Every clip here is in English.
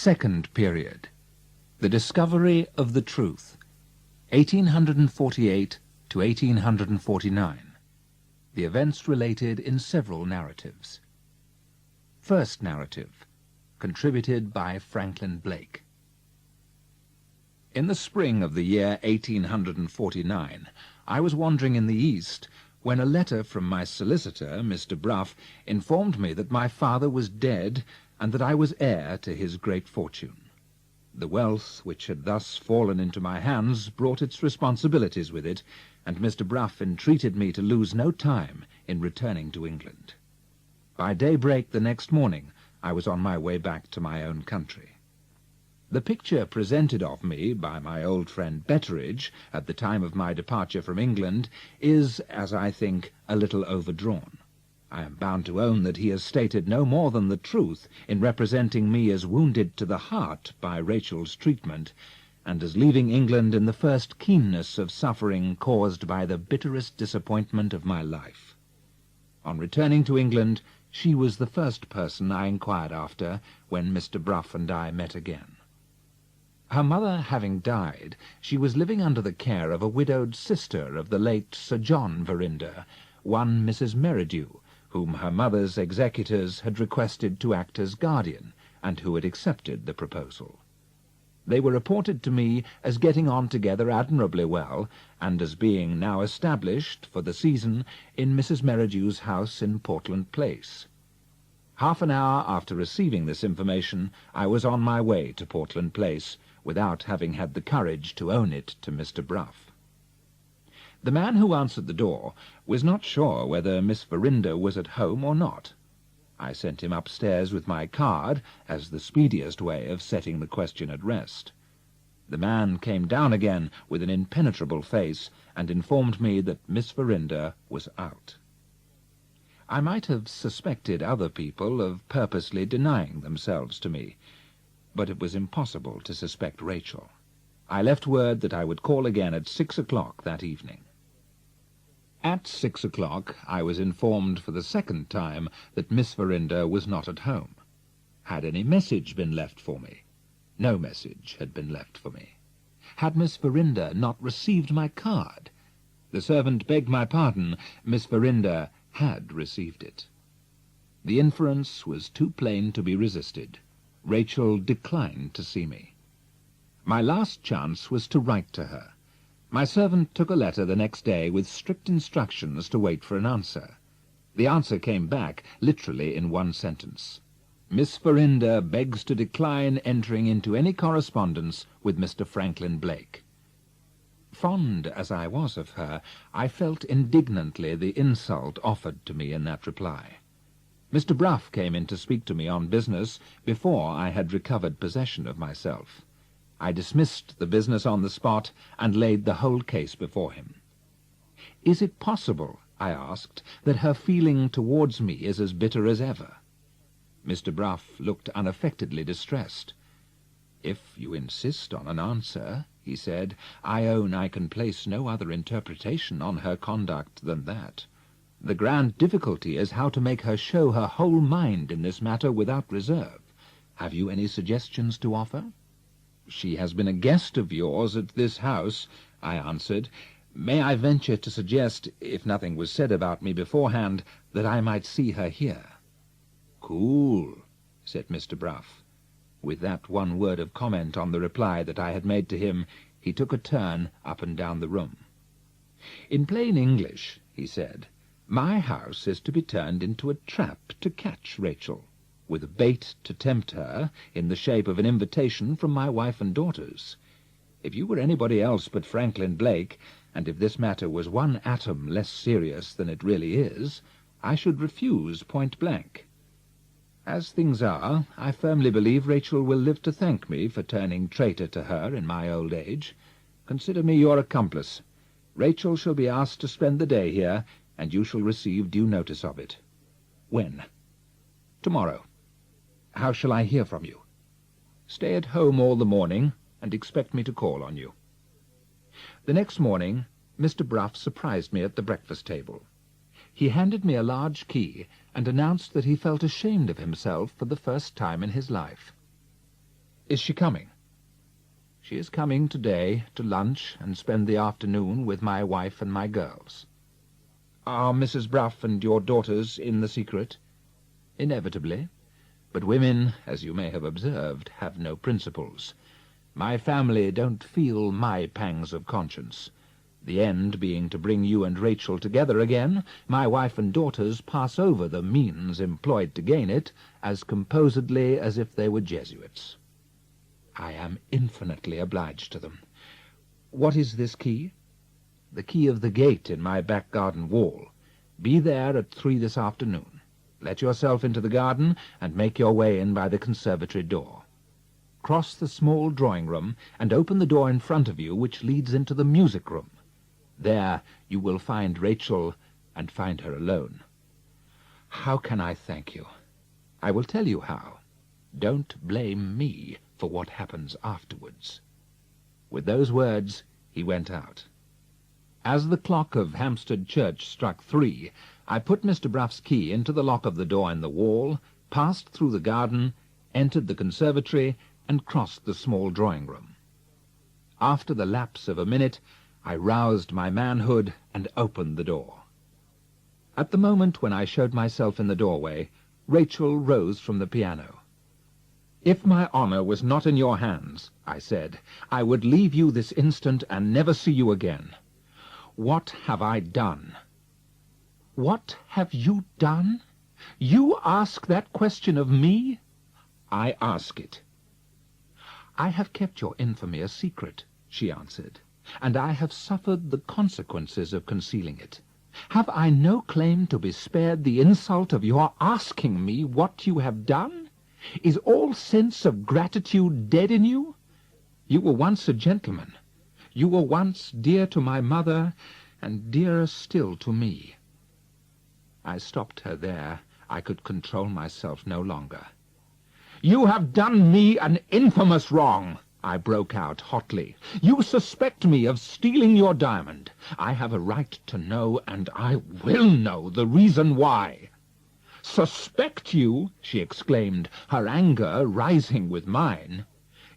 Second period. The discovery of the truth. 1848 to 1849. The events related in several narratives. First narrative. Contributed by Franklin Blake. In the spring of the year 1849, I was wandering in the East when a letter from my solicitor, Mr. Bruff, informed me that my father was dead and that I was heir to his great fortune. The wealth which had thus fallen into my hands brought its responsibilities with it, and Mr. Bruff entreated me to lose no time in returning to England. By daybreak the next morning I was on my way back to my own country. The picture presented of me by my old friend Betteridge at the time of my departure from England is, as I think, a little overdrawn. I am bound to own that he has stated no more than the truth in representing me as wounded to the heart by Rachel's treatment, and as leaving England in the first keenness of suffering caused by the bitterest disappointment of my life. On returning to England, she was the first person I inquired after when Mr. Bruff and I met again. Her mother having died, she was living under the care of a widowed sister of the late Sir John Verinder, one Mrs. Merridew, whom her mother's executors had requested to act as guardian, and who had accepted the proposal. They were reported to me as getting on together admirably well, and as being now established, for the season, in Mrs. Merridew's house in Portland Place. Half an hour after receiving this information, I was on my way to Portland Place, without having had the courage to own it to Mr. Bruff. The man who answered the door was not sure whether Miss Verinder was at home or not. I sent him upstairs with my card, as the speediest way of setting the question at rest. The man came down again with an impenetrable face, and informed me that Miss Verinder was out. I might have suspected other people of purposely denying themselves to me, but it was impossible to suspect Rachel. I left word that I would call again at 6 o'clock that evening. At 6 o'clock I was informed for the second time that Miss Verinder was not at home. Had any message been left for me? No message had been left for me. Had Miss Verinder not received my card? The servant begged my pardon. Miss Verinder had received it. The inference was too plain to be resisted. Rachel declined to see me. My last chance was to write to her. My servant took a letter the next day with strict instructions to wait for an answer. The answer came back, literally in one sentence. Miss Verinder begs to decline entering into any correspondence with Mr. Franklin Blake. Fond as I was of her, I felt indignantly the insult offered to me in that reply. Mr. Bruff came in to speak to me on business before I had recovered possession of myself. I dismissed the business on the spot and laid the whole case before him. "Is it possible," I asked, "that her feeling towards me is as bitter as ever?" Mr. Bruff looked unaffectedly distressed. "If you insist on an answer," he said, "I own I can place no other interpretation on her conduct than that. The grand difficulty is how to make her show her whole mind in this matter without reserve. Have you any suggestions to offer?" "She has been a guest of yours at this house," I answered. "May I venture to suggest, if nothing was said about me beforehand, that I might see her here?" "Cool," said Mr. Bruff. With that one word of comment on the reply that I had made to him, he took a turn up and down the room. "In plain English," he said, "my house is to be turned into a trap to catch Rachel, with a bait to tempt her in the shape of an invitation from my wife and daughters. If you were anybody else but Franklin Blake, and if this matter was one atom less serious than it really is, I should refuse point blank. As things are, I firmly believe Rachel will live to thank me for turning traitor to her in my old age. Consider me your accomplice. Rachel shall be asked to spend the day here, and you shall receive due notice of it." "When?" "Tomorrow." "How shall I hear from you?" "Stay at home all the morning, and expect me to call on you." The next morning, Mr. Bruff surprised me at the breakfast table. He handed me a large key and announced that he felt ashamed of himself for the first time in his life. Is she coming?" "She is coming today to lunch and spend the afternoon with my wife and my girls." "Are Mrs. Bruff and your daughters in the secret?" "Inevitably. But women, as you may have observed, have no principles. My family don't feel my pangs of conscience. The end being to bring you and Rachel together again, my wife and daughters pass over the means employed to gain it as composedly as if they were Jesuits." "I am infinitely obliged to them. What is this key?" "The key of the gate in my back garden wall. Be there at 3 this afternoon. Let yourself into the garden and make your way in by the conservatory door. Cross the small drawing-room and open the door in front of you which leads into the music-room. There you will find Rachel, and find her alone." "How can I thank you?" "I will tell you how. Don't blame me for what happens afterwards." With those words he went out. As the clock of Hampstead Church struck 3, I put Mr. Bruff's key into the lock of the door in the wall, passed through the garden, entered the conservatory, and crossed the small drawing-room. After the lapse of a minute, I roused my manhood and opened the door. At the moment when I showed myself in the doorway, Rachel rose from the piano. "If my honor was not in your hands," I said, "I would leave you this instant and never see you again. What have I done?" "What have you done? You ask that question of me?" "I ask it." "I have kept your infamy a secret," she answered, "and I have suffered the consequences of concealing it. Have I no claim to be spared the insult of your asking me what you have done? Is all sense of gratitude dead in you? You were once a gentleman. You were once dear to my mother, and dearer still to me." I stopped her there. I could control myself no longer. "You have done me an infamous wrong," I broke out hotly. "You suspect me of stealing your diamond. I have a right to know, and I will know, the reason why." "Suspect you?" she exclaimed, her anger rising with mine.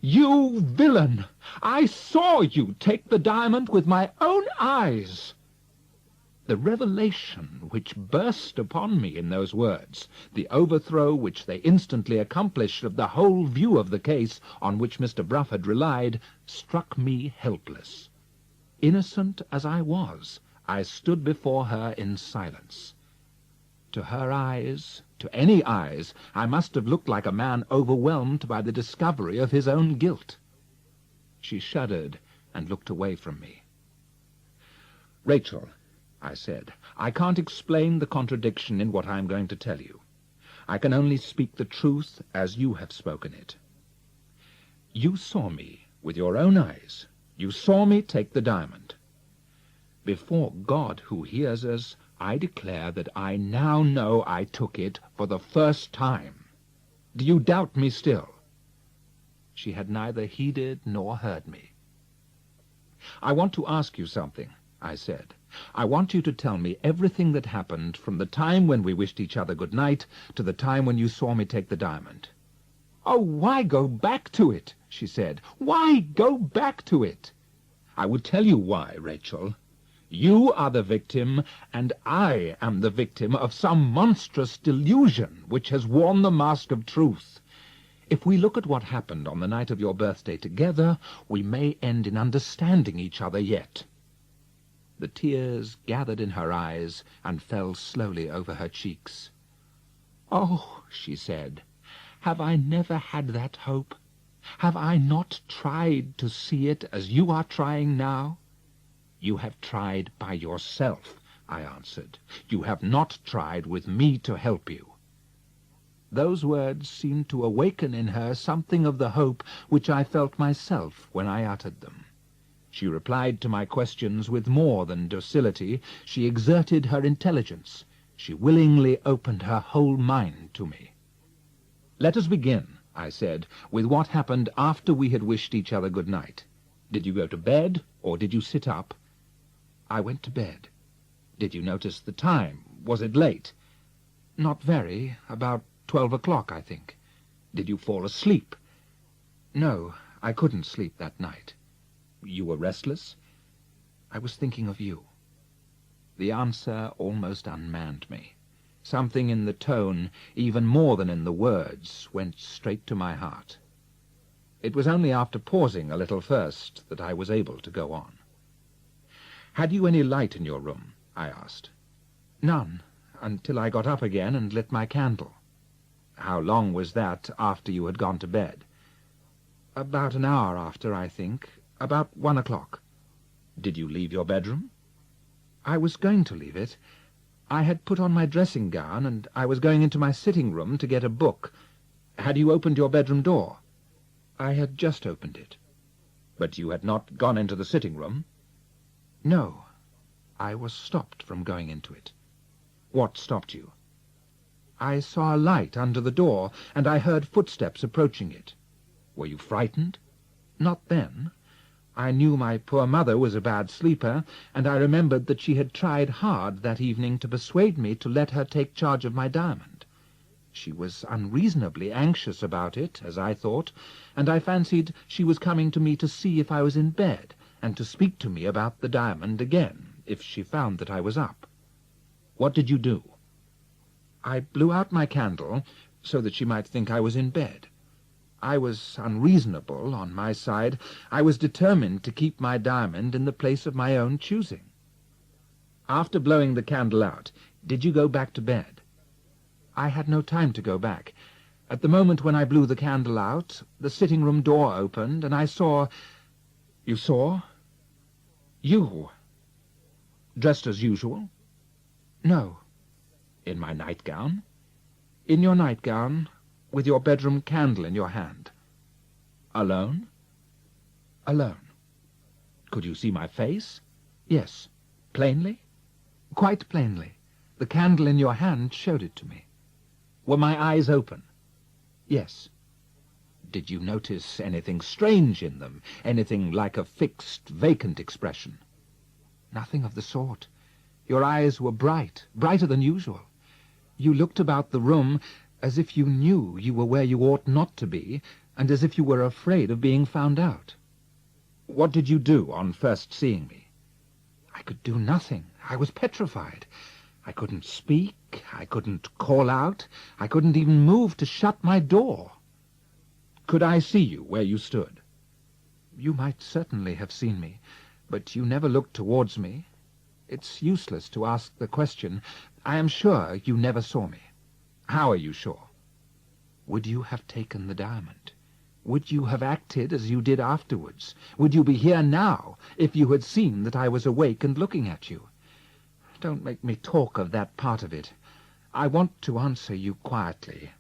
"You villain! I saw you take the diamond with my own eyes." The revelation which burst upon me in those words, the overthrow which they instantly accomplished of the whole view of the case on which Mr. Bruff had relied, struck me helpless. Innocent as I was, I stood before her in silence. To her eyes, to any eyes, I must have looked like a man overwhelmed by the discovery of his own guilt. She shuddered and looked away from me. "Rachel," I said, "I can't explain the contradiction in what I am going to tell you. I can only speak the truth as you have spoken it. You saw me with your own eyes. You saw me take the diamond. Before God who hears us, I declare that I now know I took it for the first time. Do you doubt me still?" She had neither heeded nor heard me. "I want to ask you something," I said. "I want you to tell me everything that happened from the time when we wished each other good night to the time when you saw me take the diamond." "Oh, why go back to it?" she said. "Why go back to it?" "I will tell you why, Rachel. You are the victim, and I am the victim of some monstrous delusion which has worn the mask of truth. If we look at what happened on the night of your birthday together, we may end in understanding each other yet." The tears gathered in her eyes and fell slowly over her cheeks. "Oh," she said, "have I never had that hope? Have I not tried to see it as you are trying now?" "You have tried by yourself," I answered. "You have not tried with me to help you." Those words seemed to awaken in her something of the hope which I felt myself when I uttered them. She replied to my questions with more than docility. She exerted her intelligence. She willingly opened her whole mind to me. "Let us begin," I said, "with what happened after we had wished each other good night. Did you go to bed, or did you sit up?" "I went to bed." "Did you notice the time? Was it late?" "Not very. About 12 o'clock, I think." "Did you fall asleep?" No, I couldn't sleep that night. You were restless? I was thinking of you. The answer almost unmanned me. Something in the tone, even more than in the words, went straight to my heart. It was only after pausing a little first that I was able to go on. "Had you any light in your room?" I asked. "None, until I got up again and lit my candle." "How long was that after you had gone to bed?" "About an hour after, I think. About 1 o'clock. "Did you leave your bedroom?" "I was going to leave it. I had put on my dressing gown, and I was going into my sitting room to get a book." "Had you opened your bedroom door?" "I had just opened it." "But you had not gone into the sitting room?" "No. I was stopped from going into it." "What stopped you?" "I saw a light under the door, and I heard footsteps approaching it." "Were you frightened?" "Not then. I knew my poor mother was a bad sleeper, and I remembered that she had tried hard that evening to persuade me to let her take charge of my diamond. She was unreasonably anxious about it, as I thought, and I fancied she was coming to me to see if I was in bed, and to speak to me about the diamond again, if she found that I was up." "What did you do?" "I blew out my candle, so that she might think I was in bed. I was unreasonable on my side. I was determined to keep my diamond in the place of my own choosing." "After blowing the candle out, did you go back to bed?" "I had no time to go back. At the moment when I blew the candle out, the sitting-room door opened, and I saw—" "You saw?" "You." "Dressed as usual?" "No." "In my nightgown?" "In your nightgown, with your bedroom candle in your hand." "Alone?" "Alone." "Could you see my face?" "Yes." "Plainly?" "Quite plainly. The candle in your hand showed it to me." "Were my eyes open?" "Yes." "Did you notice anything strange in them? Anything like a fixed, vacant expression?" "Nothing of the sort. Your eyes were bright, brighter than usual. You looked about the room as if you knew you were where you ought not to be, and as if you were afraid of being found out." "What did you do on first seeing me?" "I could do nothing. I was petrified. I couldn't speak. I couldn't call out. I couldn't even move to shut my door." "Could I see you where you stood?" "You might certainly have seen me, but you never looked towards me. It's useless to ask the question. I am sure you never saw me." "How are you sure?" "Would you have taken the diamond? Would you have acted as you did afterwards? Would you be here now if you had seen that I was awake and looking at you? Don't make me talk of that part of it. I want to answer you quietly.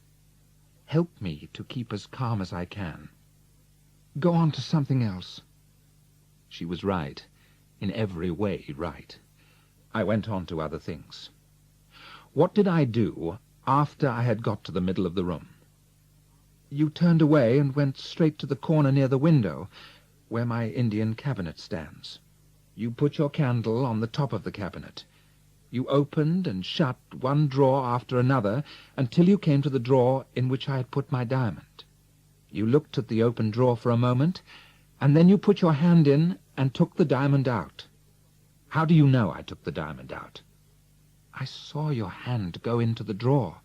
Help me to keep as calm as I can. Go on to something else." She was right, in every way right. I went on to other things. "What did I do after I had got to the middle of the room?" "You turned away and went straight to the corner near the window, where my Indian cabinet stands. You put your candle on the top of the cabinet. You opened and shut one drawer after another until you came to the drawer in which I had put my diamond. You looked at the open drawer for a moment, and then you put your hand in and took the diamond out." "How do you know I took the diamond out?" "I saw your hand go into the drawer,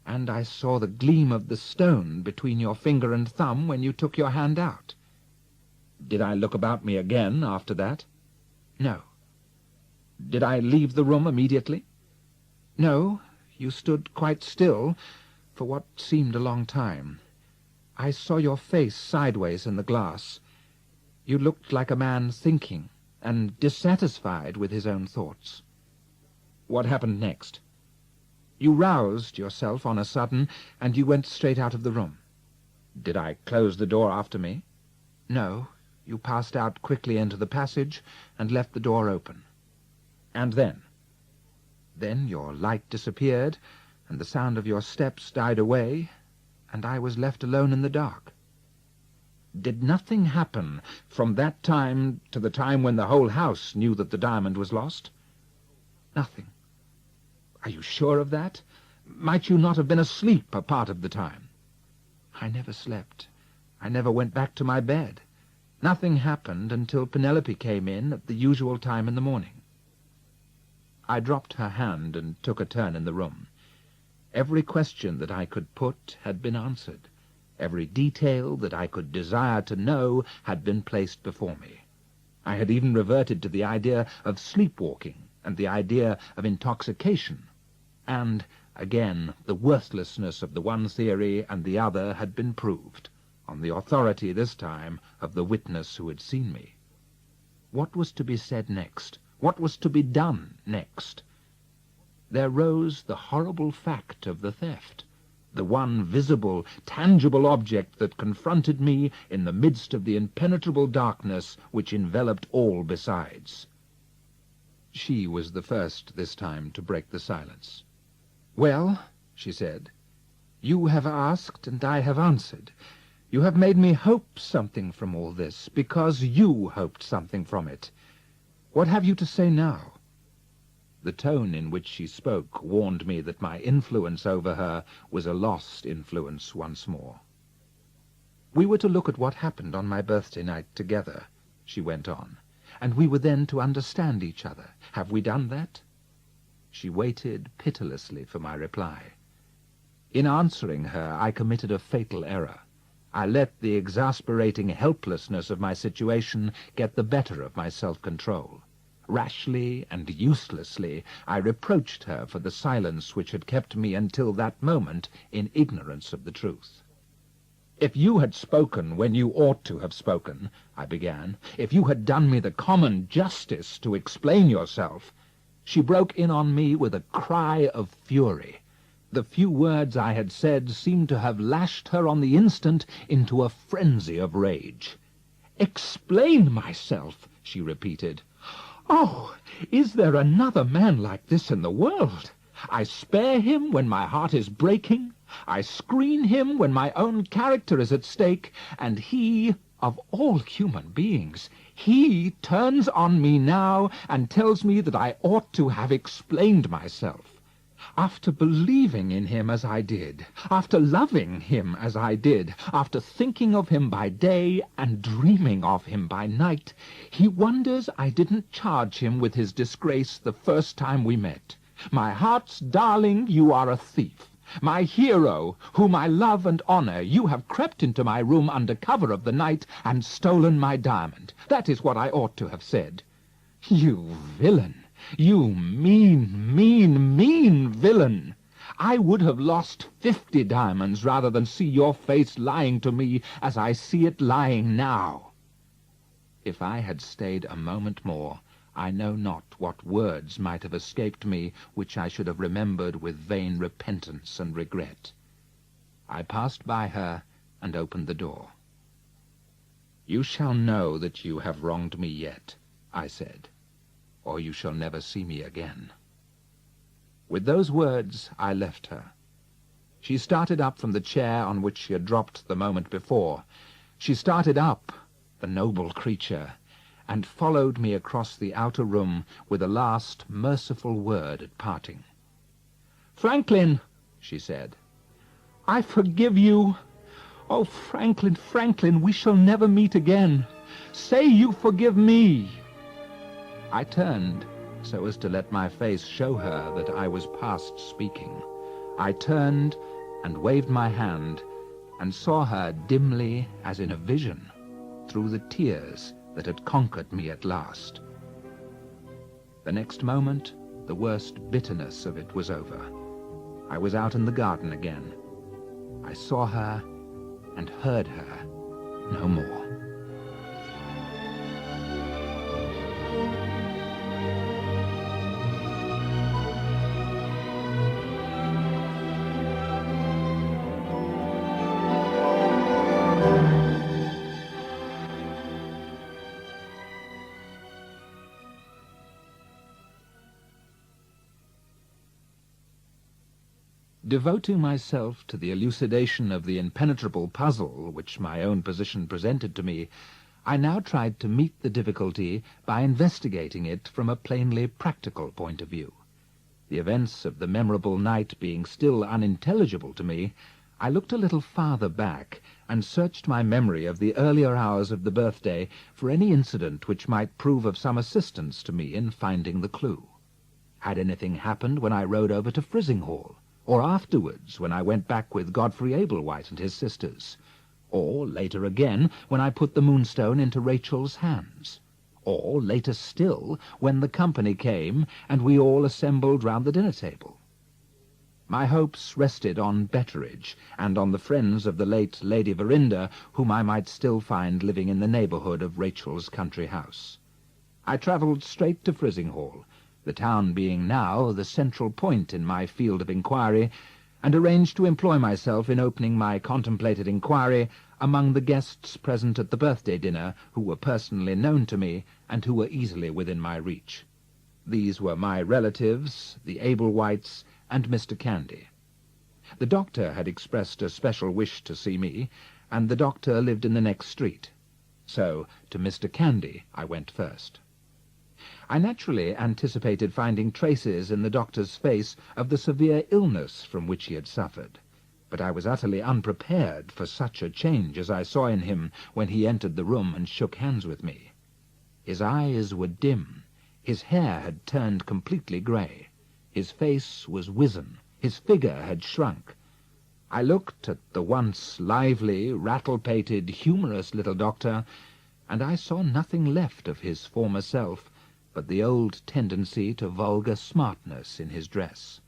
and I saw the gleam of the stone between your finger and thumb when you took your hand out." "Did I look about me again after that?" "No." "Did I leave the room immediately?" "No. You stood quite still for what seemed a long time. I saw your face sideways in the glass. You looked like a man thinking and dissatisfied with his own thoughts." "What happened next?" "You roused yourself on a sudden, and you went straight out of the room." "Did I close the door after me?" "No. You passed out quickly into the passage and left the door open." "And then?" "Then your light disappeared, and the sound of your steps died away, and I was left alone in the dark." "Did nothing happen from that time to the time when the whole house knew that the diamond was lost?" "Nothing." "Are you sure of that? Might you not have been asleep a part of the time?" "I never slept. I never went back to my bed. Nothing happened until Penelope came in at the usual time in the morning. I dropped her hand and took a turn in the room. Every question that I could put had been answered. Every detail that I could desire to know had been placed before me. I had even reverted to the idea of sleepwalking and the idea of intoxication. And, again, the worthlessness of the one theory and the other had been proved, on the authority this time of the witness who had seen me. What was to be said next? What was to be done next? There rose the horrible fact of the theft, the one visible, tangible object that confronted me in the midst of the impenetrable darkness which enveloped all besides. She was the first this time to break the silence. "Well," she said, "you have asked and I have answered. You have made me hope something from all this, because you hoped something from it. What have you to say now?" The tone in which she spoke warned me that my influence over her was a lost influence once more. "We were to look at what happened on my birthday night together," she went on, "and we were then to understand each other. Have we done that?" She waited pitilessly for my reply. In answering her, I committed a fatal error. I let the exasperating helplessness of my situation get the better of my self-control. Rashly and uselessly, I reproached her for the silence which had kept me until that moment in ignorance of the truth. "If you had spoken when you ought to have spoken," I began, "if you had done me the common justice to explain yourself—" She broke in on me with a cry of fury. The few words I had said seemed to have lashed her on the instant into a frenzy of rage. "Explain myself," she repeated. "Oh, is there another man like this in the world? I spare him when my heart is breaking. I screen him when my own character is at stake, and he, of all human beings, he turns on me now and tells me that I ought to have explained myself. After believing in him as I did, after loving him as I did, after thinking of him by day and dreaming of him by night, he wonders I didn't charge him with his disgrace the first time we met. My heart's darling, you are a thief. My hero, whom I love and honor, you have crept into my room under cover of the night and stolen my diamond. That is what I ought to have said. You villain! You mean, mean, mean villain! I would have lost 50 diamonds rather than see your face lying to me as I see it lying now." If I had stayed a moment more, I know not what words might have escaped me which I should have remembered with vain repentance and regret. I passed by her and opened the door. "You shall know that you have wronged me yet," I said, "or you shall never see me again." With those words I left her. She started up from the chair on which she had dropped the moment before. She started up, the noble creature, and followed me across the outer room with a last merciful word at parting. "Franklin," she said, "I forgive you. Oh, Franklin, Franklin, we shall never meet again. Say you forgive me." I turned so as to let my face show her that I was past speaking. I turned and waved my hand and saw her dimly as in a vision through the tears that had conquered me at last. The next moment, the worst bitterness of it was over. I was out in the garden again. I saw her and heard her no more. Devoting myself to the elucidation of the impenetrable puzzle which my own position presented to me, I now tried to meet the difficulty by investigating it from a plainly practical point of view. The events of the memorable night being still unintelligible to me, I looked a little farther back and searched my memory of the earlier hours of the birthday for any incident which might prove of some assistance to me in finding the clue. Had anything happened when I rode over to Frizinghall, or afterwards when I went back with Godfrey Ablewhite and his sisters, or later again when I put the Moonstone into Rachel's hands, or later still when the company came and we all assembled round the dinner-table? My hopes rested on Betteridge and on the friends of the late Lady Verinder, whom I might still find living in the neighbourhood of Rachel's country house. I travelled straight to Frizinghall, the town being now the central point in my field of inquiry, and arranged to employ myself in opening my contemplated inquiry among the guests present at the birthday dinner who were personally known to me and who were easily within my reach. These were my relatives, the Ablewhites, and Mr. Candy. The doctor had expressed a special wish to see me, and the doctor lived in the next street. So to Mr. Candy I went first. I naturally anticipated finding traces in the doctor's face of the severe illness from which he had suffered, but I was utterly unprepared for such a change as I saw in him when he entered the room and shook hands with me. His eyes were dim, his hair had turned completely grey, his face was wizen, his figure had shrunk. I looked at the once lively, rattle-pated, humorous little doctor, and I saw nothing left of his former self but the old tendency to vulgar smartness in his dress.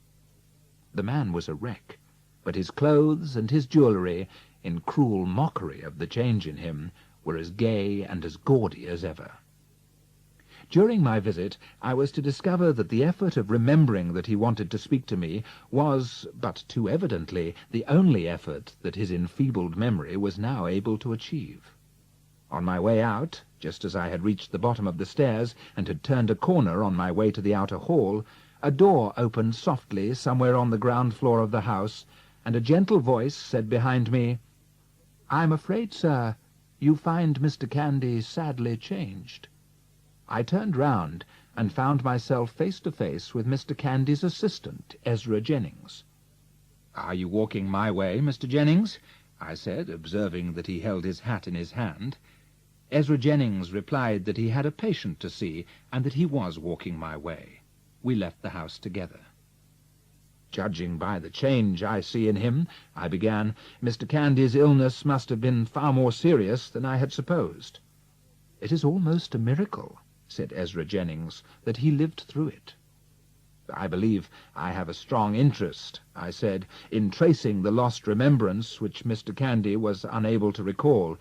The man was a wreck, but his clothes and his jewellery, in cruel mockery of the change in him, were as gay and as gaudy as ever. During my visit, I was to discover that the effort of remembering that he wanted to speak to me was, but too evidently, the only effort that his enfeebled memory was now able to achieve. On my way out, just as I had reached the bottom of the stairs and had turned a corner on my way to the outer hall, a door opened softly somewhere on the ground floor of the house, and a gentle voice said behind me, "I'm afraid, sir, you find Mr. Candy sadly changed." I turned round and found myself face to face with Mr. Candy's assistant, Ezra Jennings. "Are you walking my way, Mr. Jennings?" I said, observing that he held his hat in his hand. Ezra Jennings replied that he had a patient to see, and that he was walking my way. We left the house together. "Judging by the change I see in him," I began, "Mr. Candy's illness must have been far more serious than I had supposed." "It is almost a miracle," said Ezra Jennings, "that he lived through it." "I believe I have a strong interest," I said, "in tracing the lost remembrance which Mr. Candy was unable to recall.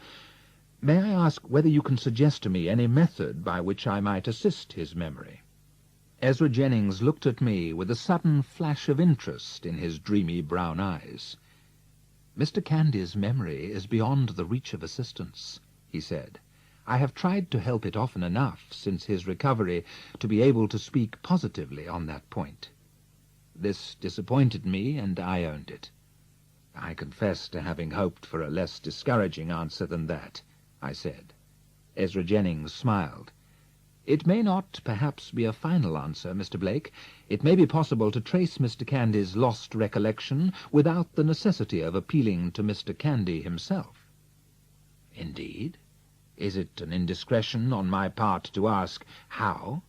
May I ask whether you can suggest to me any method by which I might assist his memory?" Ezra Jennings looked at me with a sudden flash of interest in his dreamy brown eyes. "Mr. Candy's memory is beyond the reach of assistance," he said. "I have tried to help it often enough since his recovery to be able to speak positively on that point." This disappointed me, and I owned it. "I confess to having hoped for a less discouraging answer than that," I said. Ezra Jennings smiled. "It may not, perhaps, be a final answer, Mr. Blake. It may be possible to trace Mr. Candy's lost recollection without the necessity of appealing to Mr. Candy himself." "Indeed? Is it an indiscretion on my part to ask how?"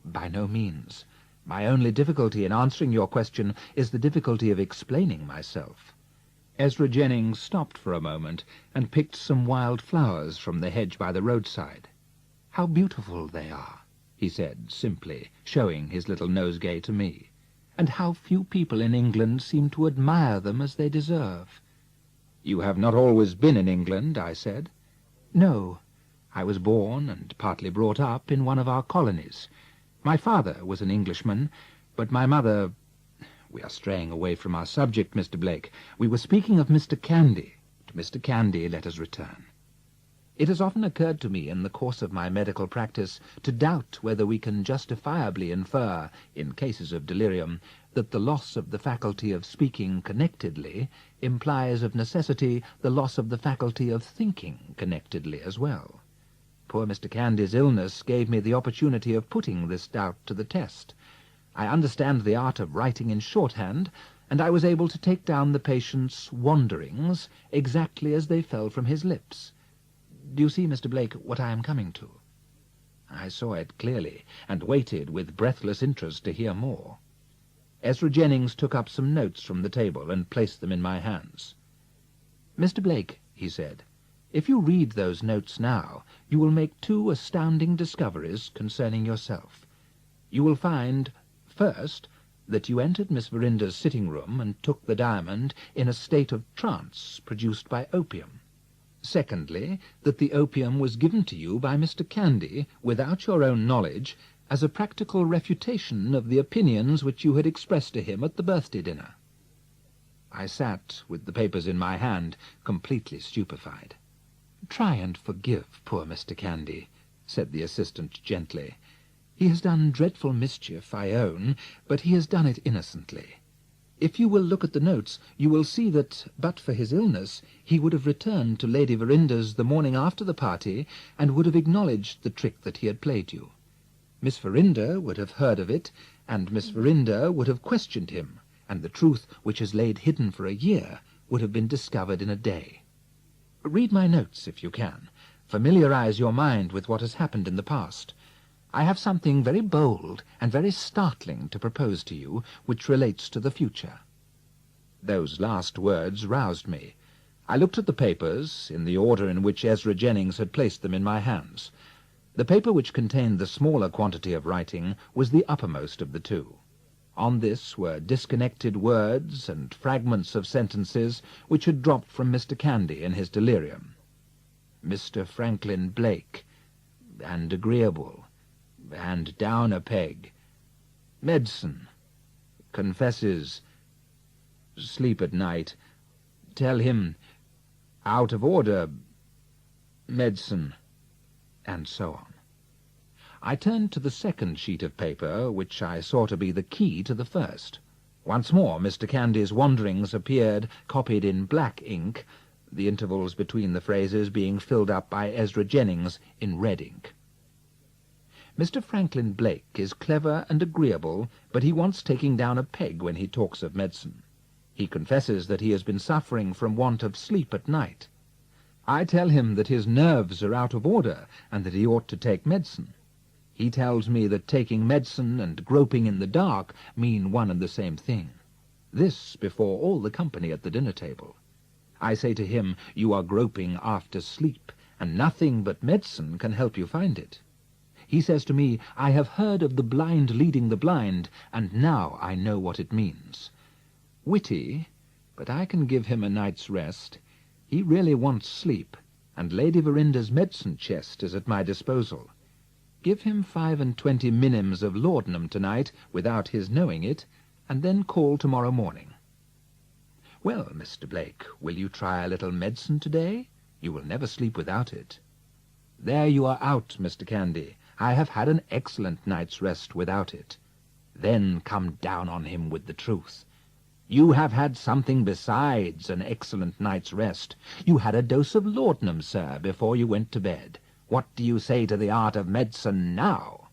"By no means. My only difficulty in answering your question is the difficulty of explaining myself." Ezra Jennings stopped for a moment and picked some wild flowers from the hedge by the roadside. "How beautiful they are," he said simply, showing his little nosegay to me. "And how few people in England seem to admire them as they deserve." "You have not always been in England," I said. "No. I was born and partly brought up in one of our colonies. My father was an Englishman, but my mother— We are straying away from our subject, Mr. Blake. We were speaking of Mr. Candy. To Mr. Candy let us return. It has often occurred to me in the course of my medical practice to doubt whether we can justifiably infer, in cases of delirium, that the loss of the faculty of speaking connectedly implies of necessity the loss of the faculty of thinking connectedly as well. Poor Mr. Candy's illness gave me the opportunity of putting this doubt to the test. I understand the art of writing in shorthand, and I was able to take down the patient's wanderings exactly as they fell from his lips. Do you see, Mr. Blake, what I am coming to?" I saw it clearly, and waited with breathless interest to hear more. Ezra Jennings took up some notes from the table and placed them in my hands. "Mr. Blake," he said, "if you read those notes now, you will make 2 astounding discoveries concerning yourself. You will find, first, that you entered Miss Verinder's sitting-room and took the diamond in a state of trance produced by opium. Secondly, that the opium was given to you by Mr. Candy, without your own knowledge, as a practical refutation of the opinions which you had expressed to him at the birthday dinner." I sat, with the papers in my hand, completely stupefied. "Try and forgive poor Mr. Candy," said the assistant gently. "He has done dreadful mischief, I own, but he has done it innocently. If you will look at the notes, you will see that, but for his illness, he would have returned to Lady Verinder's the morning after the party, and would have acknowledged the trick that he had played you. Miss Verinder would have heard of it, and Miss Verinder would have questioned him, and the truth, which has laid hidden for a year, would have been discovered in a day. Read my notes, if you can. Familiarize your mind with what has happened in the past. I have something very bold and very startling to propose to you, which relates to the future." Those last words roused me. I looked at the papers, in the order in which Ezra Jennings had placed them in my hands. The paper which contained the smaller quantity of writing was the uppermost of the 2. On this were disconnected words and fragments of sentences which had dropped from Mr. Candy in his delirium. "Mr. Franklin Blake, and agreeable, and down a peg. Medicine. Confesses. Sleep at night. Tell him. Out of order. Medicine." And so on. I turned to the second sheet of paper, which I saw to be the key to the first. Once more Mr. Candy's wanderings appeared, copied in black ink, the intervals between the phrases being filled up by Ezra Jennings in red ink. "Mr. Franklin Blake is clever and agreeable, but he wants taking down a peg when he talks of medicine. He confesses that he has been suffering from want of sleep at night. I tell him that his nerves are out of order, and that he ought to take medicine. He tells me that taking medicine and groping in the dark mean one and the same thing. This before all the company at the dinner-table. I say to him, 'You are groping after sleep, and nothing but medicine can help you find it.' He says to me, 'I have heard of the blind leading the blind, and now I know what it means.' Witty, but I can give him a night's rest. He really wants sleep, and Lady Verinder's medicine chest is at my disposal. Give him 25 minims of laudanum tonight, without his knowing it, and then call tomorrow morning. Well, Mr. Blake, will you try a little medicine today? You will never sleep without it. There you are out, Mr. Candy. I have had an excellent night's rest without it. Then come down on him with the truth. You have had something besides an excellent night's rest. You had a dose of laudanum, sir, before you went to bed. What do you say to the art of medicine now?"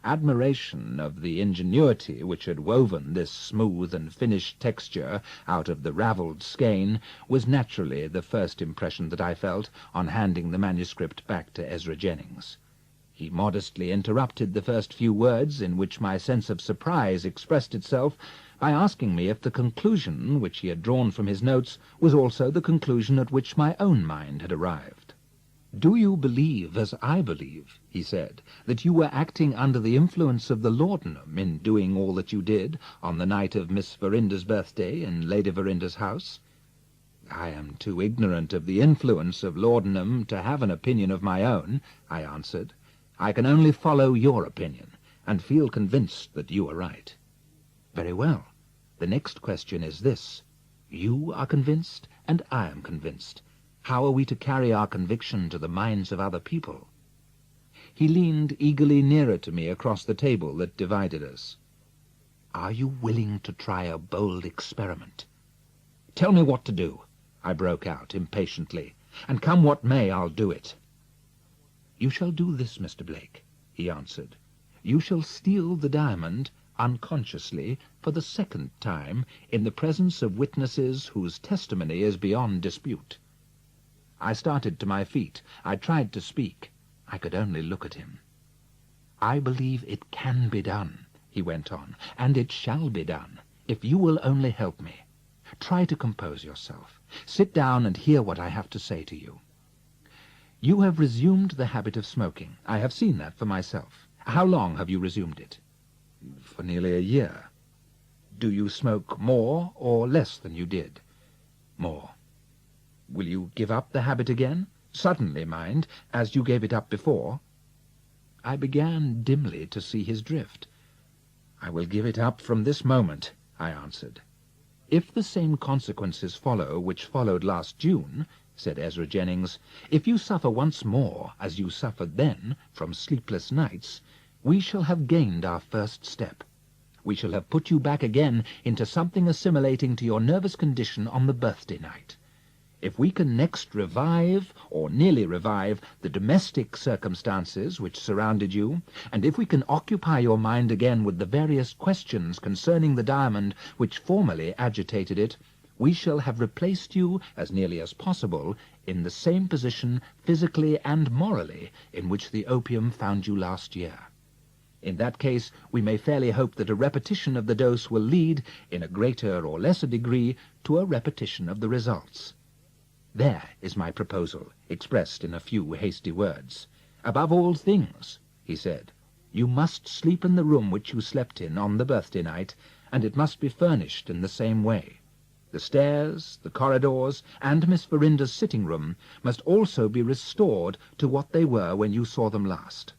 Admiration of the ingenuity which had woven this smooth and finished texture out of the ravelled skein was naturally the first impression that I felt on handing the manuscript back to Ezra Jennings. He modestly interrupted the first few words in which my sense of surprise expressed itself by asking me if the conclusion which he had drawn from his notes was also the conclusion at which my own mind had arrived. "Do you believe, as I believe," he said, "that you were acting under the influence of the laudanum in doing all that you did on the night of Miss Verinder's birthday in Lady Verinder's house?" "I am too ignorant of the influence of laudanum to have an opinion of my own," I answered. "I can only follow your opinion, and feel convinced that you are right." "Very well. The next question is this. You are convinced, and I am convinced. How are we to carry our conviction to the minds of other people?" He leaned eagerly nearer to me across the table that divided us. "Are you willing to try a bold experiment?" "Tell me what to do," I broke out impatiently, "and come what may, I'll do it." "You shall do this, Mr. Blake," he answered. "You shall steal the diamond unconsciously, for the second time, in the presence of witnesses whose testimony is beyond dispute. I started to my feet. I tried to speak. I could only look at him. "I believe it can be done," he went on, "and it shall be done, if you will only help me. Try to compose yourself. Sit down and hear what I have to say to you. You have resumed the habit of smoking. I have seen that for myself. How long have you resumed it?" "For nearly a year." "Do you smoke more or less than you did?" "More." "Will you give up the habit again? Suddenly, mind, as you gave it up before?" I began dimly to see his drift. "I will give it up from this moment," I answered. "If the same consequences follow which followed last June," said Ezra Jennings, "if you suffer once more, as you suffered then, from sleepless nights, we shall have gained our first step. We shall have put you back again into something assimilating to your nervous condition on the birthday night. If we can next revive, or nearly revive, the domestic circumstances which surrounded you, and if we can occupy your mind again with the various questions concerning the diamond which formerly agitated it, we shall have replaced you, as nearly as possible, in the same position, physically and morally, in which the opium found you last year. In that case, we may fairly hope that a repetition of the dose will lead, in a greater or lesser degree, to a repetition of the results. There is my proposal, expressed in a few hasty words. Above all things," he said, "you must sleep in the room which you slept in on the birthday night, and it must be furnished in the same way. The stairs, the corridors, and Miss Verinder's sitting-room must also be restored to what they were when you saw them last.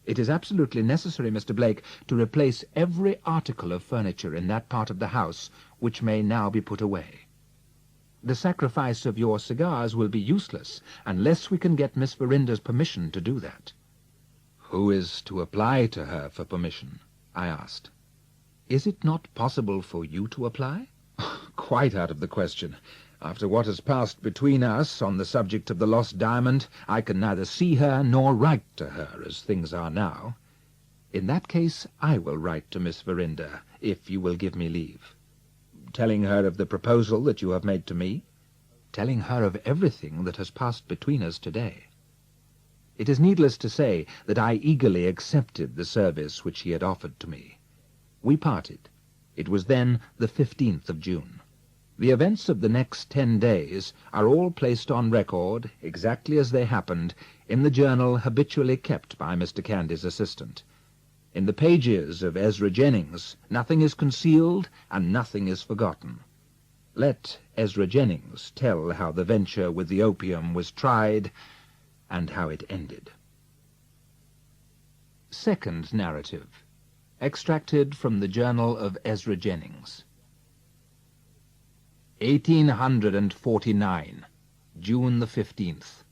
It is absolutely necessary, Mr. Blake, to replace every article of furniture in that part of the house which may now be put away. The sacrifice of your cigars will be useless unless we can get Miss Verinder's permission to do that." "Who is to apply to her for permission?" I asked. "Is it not possible for you to apply?" "Quite out of the question. After what has passed between us on the subject of the lost diamond, I can neither see her nor write to her as things are now." "In that case I will write to Miss Verinder, if you will give me leave." "Telling her of the proposal that you have made to me?" "Telling her of everything that has passed between us today." It is needless to say that I eagerly accepted the service which he had offered to me. We parted. It was then the 15th of June. The events of the next 10 days are all placed on record, exactly as they happened, in the journal habitually kept by Mr. Candy's assistant. In the pages of Ezra Jennings, nothing is concealed and nothing is forgotten. Let Ezra Jennings tell how the venture with the opium was tried and how it ended. Second narrative, extracted from the journal of Ezra Jennings. 1849, June the 15th.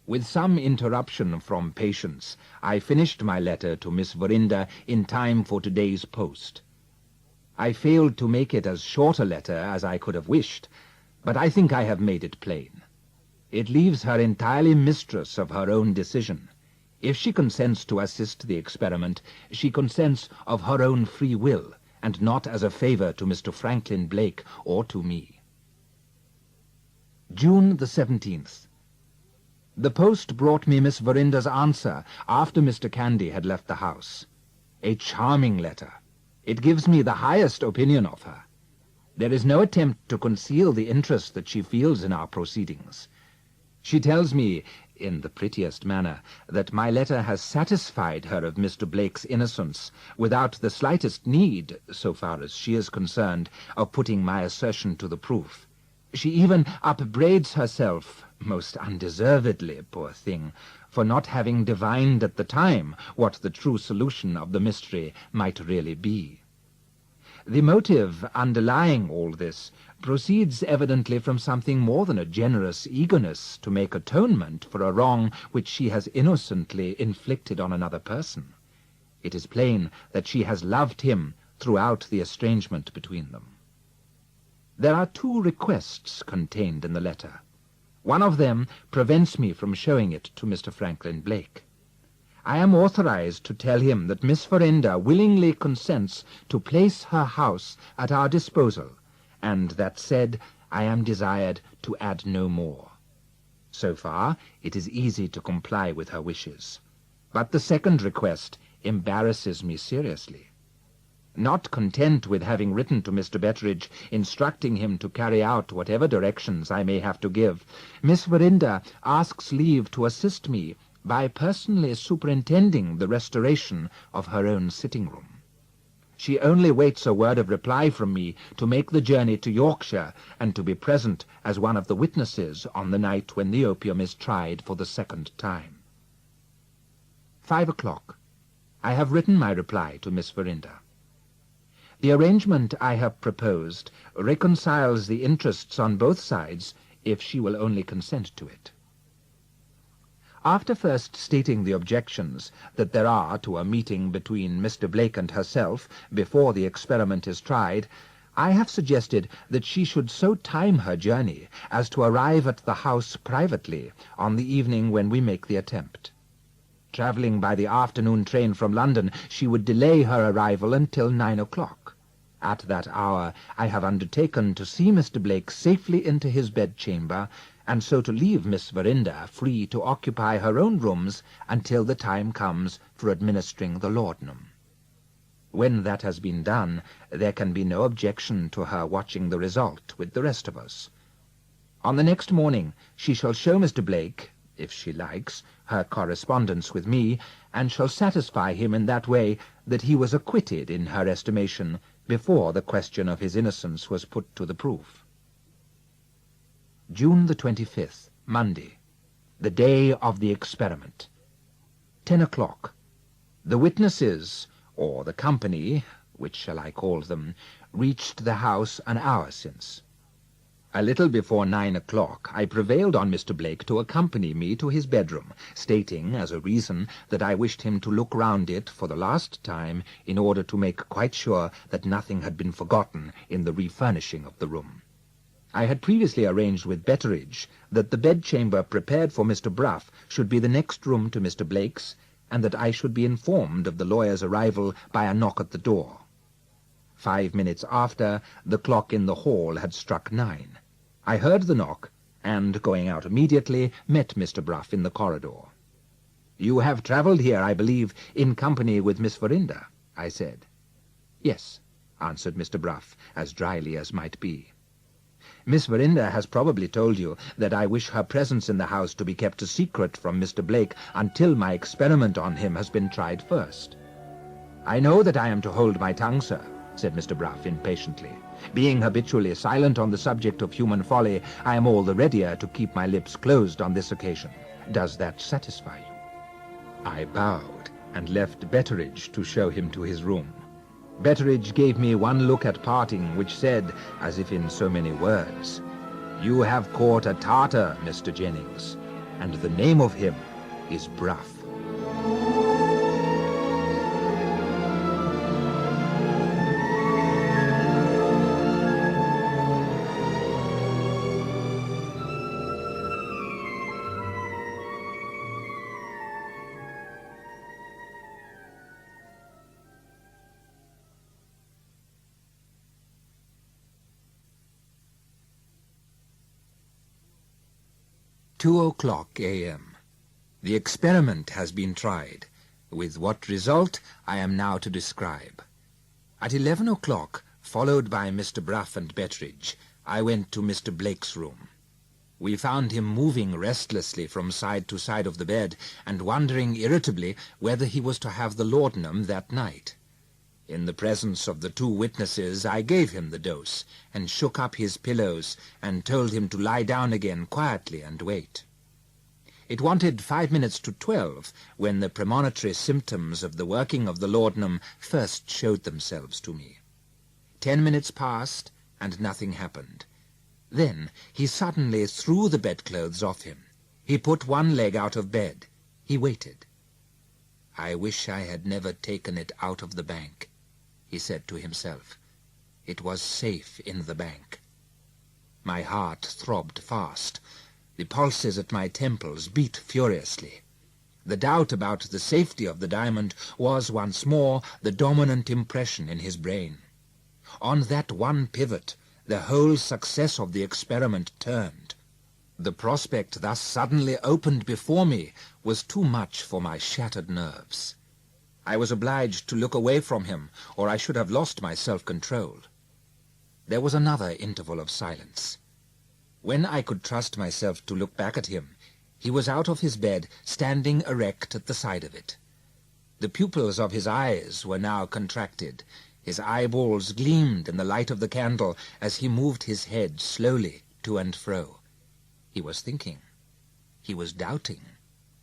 With some interruption from patience, I finished my letter to Miss Verinder in time for today's post. I failed to make it as short a letter as I could have wished, but I think I have made it plain. It leaves her entirely mistress of her own decision. If she consents to assist the experiment, she consents of her own free will, and not as a favor to Mr. Franklin Blake or to me. June the 17th. The post brought me Miss Verinder's answer after Mr. Candy had left the house. A charming letter. It gives me the highest opinion of her. There is no attempt to conceal the interest that she feels in our proceedings. She tells me, in the prettiest manner, that my letter has satisfied her of Mr. Blake's innocence, without the slightest need, so far as she is concerned, of putting my assertion to the proof. She even upbraids herself, most undeservedly, poor thing, for not having divined at the time what the true solution of the mystery might really be. The motive underlying all this proceeds evidently from something more than a generous eagerness to make atonement for a wrong which she has innocently inflicted on another person. It is plain that she has loved him throughout the estrangement between them. There are 2 requests contained in the letter. One of them prevents me from showing it to Mr. Franklin Blake. I am authorized to tell him that Miss Verinder willingly consents to place her house at our disposal, and that said, I am desired to add no more. So far, it is easy to comply with her wishes, but the second request embarrasses me seriously. Not content with having written to Mr. Betteridge, instructing him to carry out whatever directions I may have to give, Miss Verinder asks leave to assist me by personally superintending the restoration of her own sitting-room. She only waits a word of reply from me to make the journey to Yorkshire and to be present as one of the witnesses on the night when the opium is tried for the second time. 5 o'clock. I have written my reply to Miss Verinder. The arrangement I have proposed reconciles the interests on both sides if she will only consent to it. After first stating the objections that there are to a meeting between Mr. Blake and herself before the experiment is tried, I have suggested that she should so time her journey as to arrive at the house privately on the evening when we make the attempt. Travelling by the afternoon train from London, she would delay her arrival until 9 o'clock. At that hour I have undertaken to see Mr. Blake safely into his bedchamber, and so to leave Miss Verinder free to occupy her own rooms until the time comes for administering the laudanum. When that has been done, there can be no objection to her watching the result with the rest of us. On the next morning she shall show Mr. Blake, if she likes, her correspondence with me, and shall satisfy him in that way that he was acquitted in her estimation before the question of his innocence was put to the proof. June the 25th, Monday, the day of the experiment. 10 o'clock. The witnesses, or the company, which shall I call them, reached the house an hour since. A little before 9 o'clock I prevailed on Mr. Blake to accompany me to his bedroom, stating as a reason that I wished him to look round it for the last time in order to make quite sure that nothing had been forgotten in the refurnishing of the room. I had previously arranged with Betteridge that the bedchamber prepared for Mr. Bruff should be the next room to Mr. Blake's, and that I should be informed of the lawyer's arrival by a knock at the door. 5 minutes after, the clock in the hall had struck 9. I heard the knock, and, going out immediately, met Mr. Bruff in the corridor. "You have travelled here, I believe, in company with Miss Verinder," I said. "Yes," answered Mr. Bruff, as dryly as might be. "Miss Verinder has probably told you that I wish her presence in the house to be kept a secret from Mr. Blake until my experiment on him has been tried first." "I know that I am to hold my tongue, sir," said Mr. Bruff impatiently. "Being habitually silent on the subject of human folly, I am all the readier to keep my lips closed on this occasion. Does that satisfy you?" I bowed and left Betteridge to show him to his room. Betteridge gave me one look at parting which said, as if in so many words, "You have caught a Tartar, Mr. Jennings, and the name of him is Bruff." "2 o'clock a.m. The experiment has been tried, with what result I am now to describe. At 11 o'clock, followed by Mr. Bruff and Betteridge, I went to Mr. Blake's room. We found him moving restlessly from side to side of the bed, and wondering irritably whether he was to have the laudanum that night. In the presence of the 2 witnesses, I gave him the dose, and shook up his pillows, and told him to lie down again quietly and wait. It wanted 5 minutes to 12 when the premonitory symptoms of the working of the laudanum first showed themselves to me. 10 minutes passed, and nothing happened. Then he suddenly threw the bedclothes off him. He put one leg out of bed. He waited. "I wish I had never taken it out of the bank," he said to himself. "It was safe in the bank." My heart throbbed fast. The pulses at my temples beat furiously. The doubt about the safety of the diamond was once more the dominant impression in his brain. On that one pivot, the whole success of the experiment turned. The prospect thus suddenly opened before me was too much for my shattered nerves. I was obliged to look away from him, or I should have lost my self-control. There was another interval of silence. When I could trust myself to look back at him, he was out of his bed, standing erect at the side of it. The pupils of his eyes were now contracted. His eyeballs gleamed in the light of the candle as he moved his head slowly to and fro. He was thinking. He was doubting.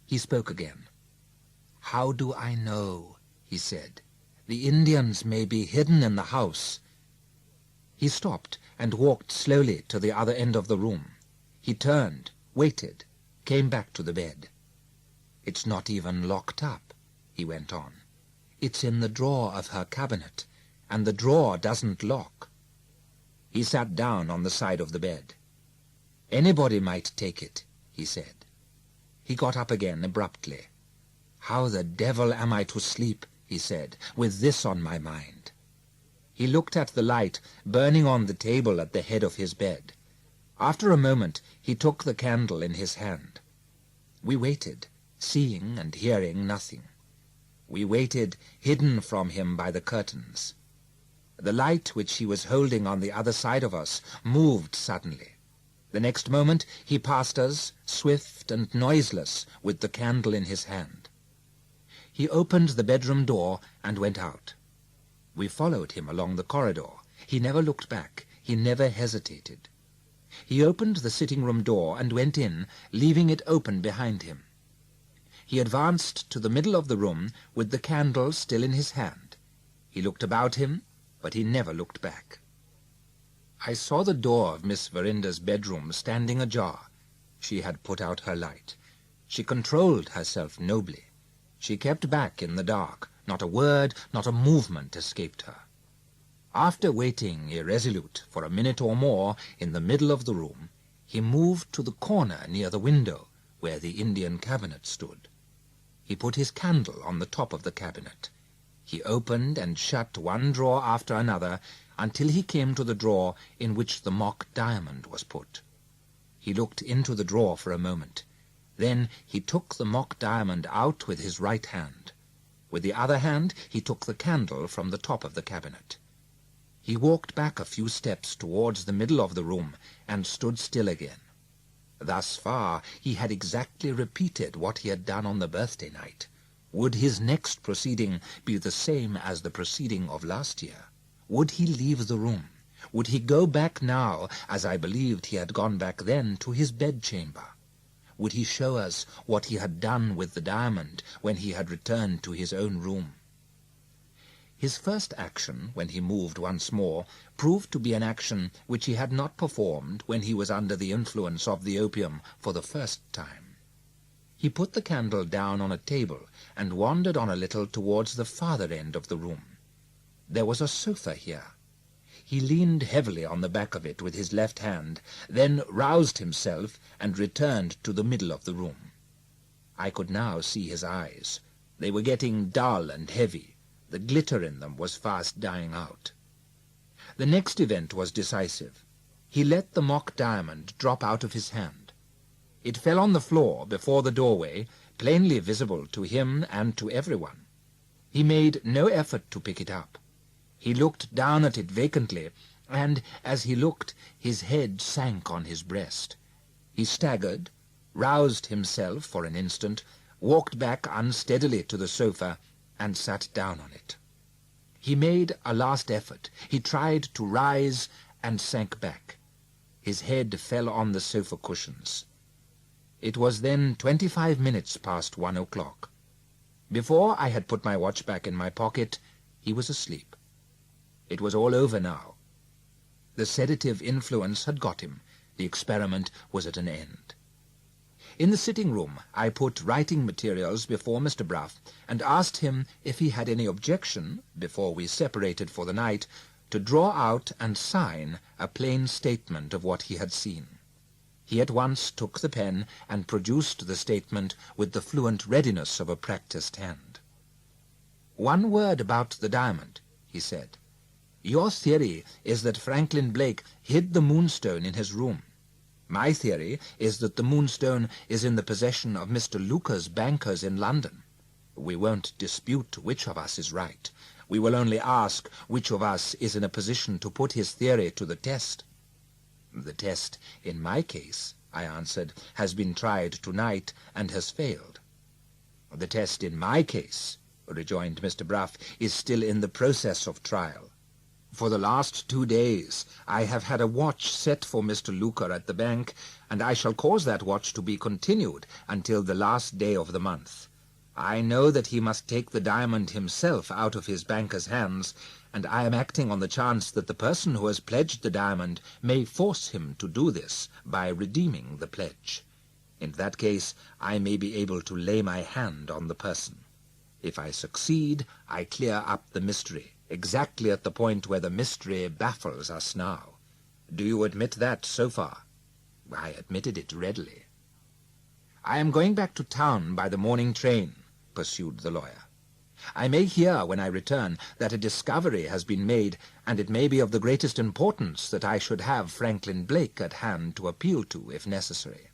He spoke again. "How do I know?" he said. "The Indians may be hidden in the house." He stopped and walked slowly to the other end of the room. He turned, waited, came back to the bed. "It's not even locked up," he went on. "It's in the drawer of her cabinet, and the drawer doesn't lock." He sat down on the side of the bed. "Anybody might take it," he said. He got up again abruptly. "How the devil am I to sleep," he said, "with this on my mind?" He looked at the light burning on the table at the head of his bed. After a moment he took the candle in his hand. We waited, seeing and hearing nothing. We waited, hidden from him by the curtains. The light which he was holding on the other side of us moved suddenly. The next moment he passed us, swift and noiseless, with the candle in his hand. He opened the bedroom door and went out. We followed him along the corridor. He never looked back. He never hesitated. He opened the sitting-room door and went in, leaving it open behind him. He advanced to the middle of the room with the candle still in his hand. He looked about him, but he never looked back. I saw the door of Miss Verinder's bedroom standing ajar. She had put out her light. She controlled herself nobly. She kept back in the dark. Not a word, not a movement escaped her. After waiting irresolute for a minute or more in the middle of the room, he moved to the corner near the window where the Indian cabinet stood. He put his candle on the top of the cabinet. He opened and shut one drawer after another until he came to the drawer in which the mock diamond was put. He looked into the drawer for a moment. Then he took the mock diamond out with his right hand. With the other hand he took the candle from the top of the cabinet. He walked back a few steps towards the middle of the room and stood still again. Thus far he had exactly repeated what he had done on the birthday night. Would his next proceeding be the same as the proceeding of last year? Would he leave the room? Would he go back now, as I believed he had gone back then, to his bedchamber? Would he show us what he had done with the diamond when he had returned to his own room? His first action, when he moved once more, proved to be an action which he had not performed when he was under the influence of the opium for the first time. He put the candle down on a table and wandered on a little towards the farther end of the room. There was a sofa here. He leaned heavily on the back of it with his left hand, then roused himself and returned to the middle of the room. I could now see his eyes. They were getting dull and heavy. The glitter in them was fast dying out. The next event was decisive. He let the mock diamond drop out of his hand. It fell on the floor before the doorway, plainly visible to him and to everyone. He made no effort to pick it up. He looked down at it vacantly, and as he looked, his head sank on his breast. He staggered, roused himself for an instant, walked back unsteadily to the sofa, and sat down on it. He made a last effort. He tried to rise and sank back. His head fell on the sofa cushions. It was then 25 minutes past 1 o'clock. Before I had put my watch back in my pocket, he was asleep. It was all over now. The sedative influence had got him. The experiment was at an end. In the sitting-room, I put writing materials before Mr. Brough and asked him if he had any objection, before we separated for the night, to draw out and sign a plain statement of what he had seen. He at once took the pen and produced the statement with the fluent readiness of a practised hand. "One word about the diamond," he said. "Your theory is that Franklin Blake hid the Moonstone in his room. My theory is that the Moonstone is in the possession of Mr. Luca's bankers in London. We won't dispute which of us is right. We will only ask which of us is in a position to put his theory to the test." "The test, in my case," I answered, "has been tried tonight and has failed." "The test in my case," rejoined Mr. Bruff, "is still in the process of trial. For the last 2 days I have had a watch set for Mr. Luca at the bank, and I shall cause that watch to be continued until the last day of the month. I know that he must take the diamond himself out of his banker's hands, and I am acting on the chance that the person who has pledged the diamond may force him to do this by redeeming the pledge. In that case, I may be able to lay my hand on the person. If I succeed, I clear up the mystery, exactly at the point where the mystery baffles us now. Do you admit that so far?" I admitted it readily. "I am going back to town by the morning train," pursued the lawyer. "I may hear when I return that a discovery has been made, and it may be of the greatest importance that I should have Franklin Blake at hand to appeal to if necessary.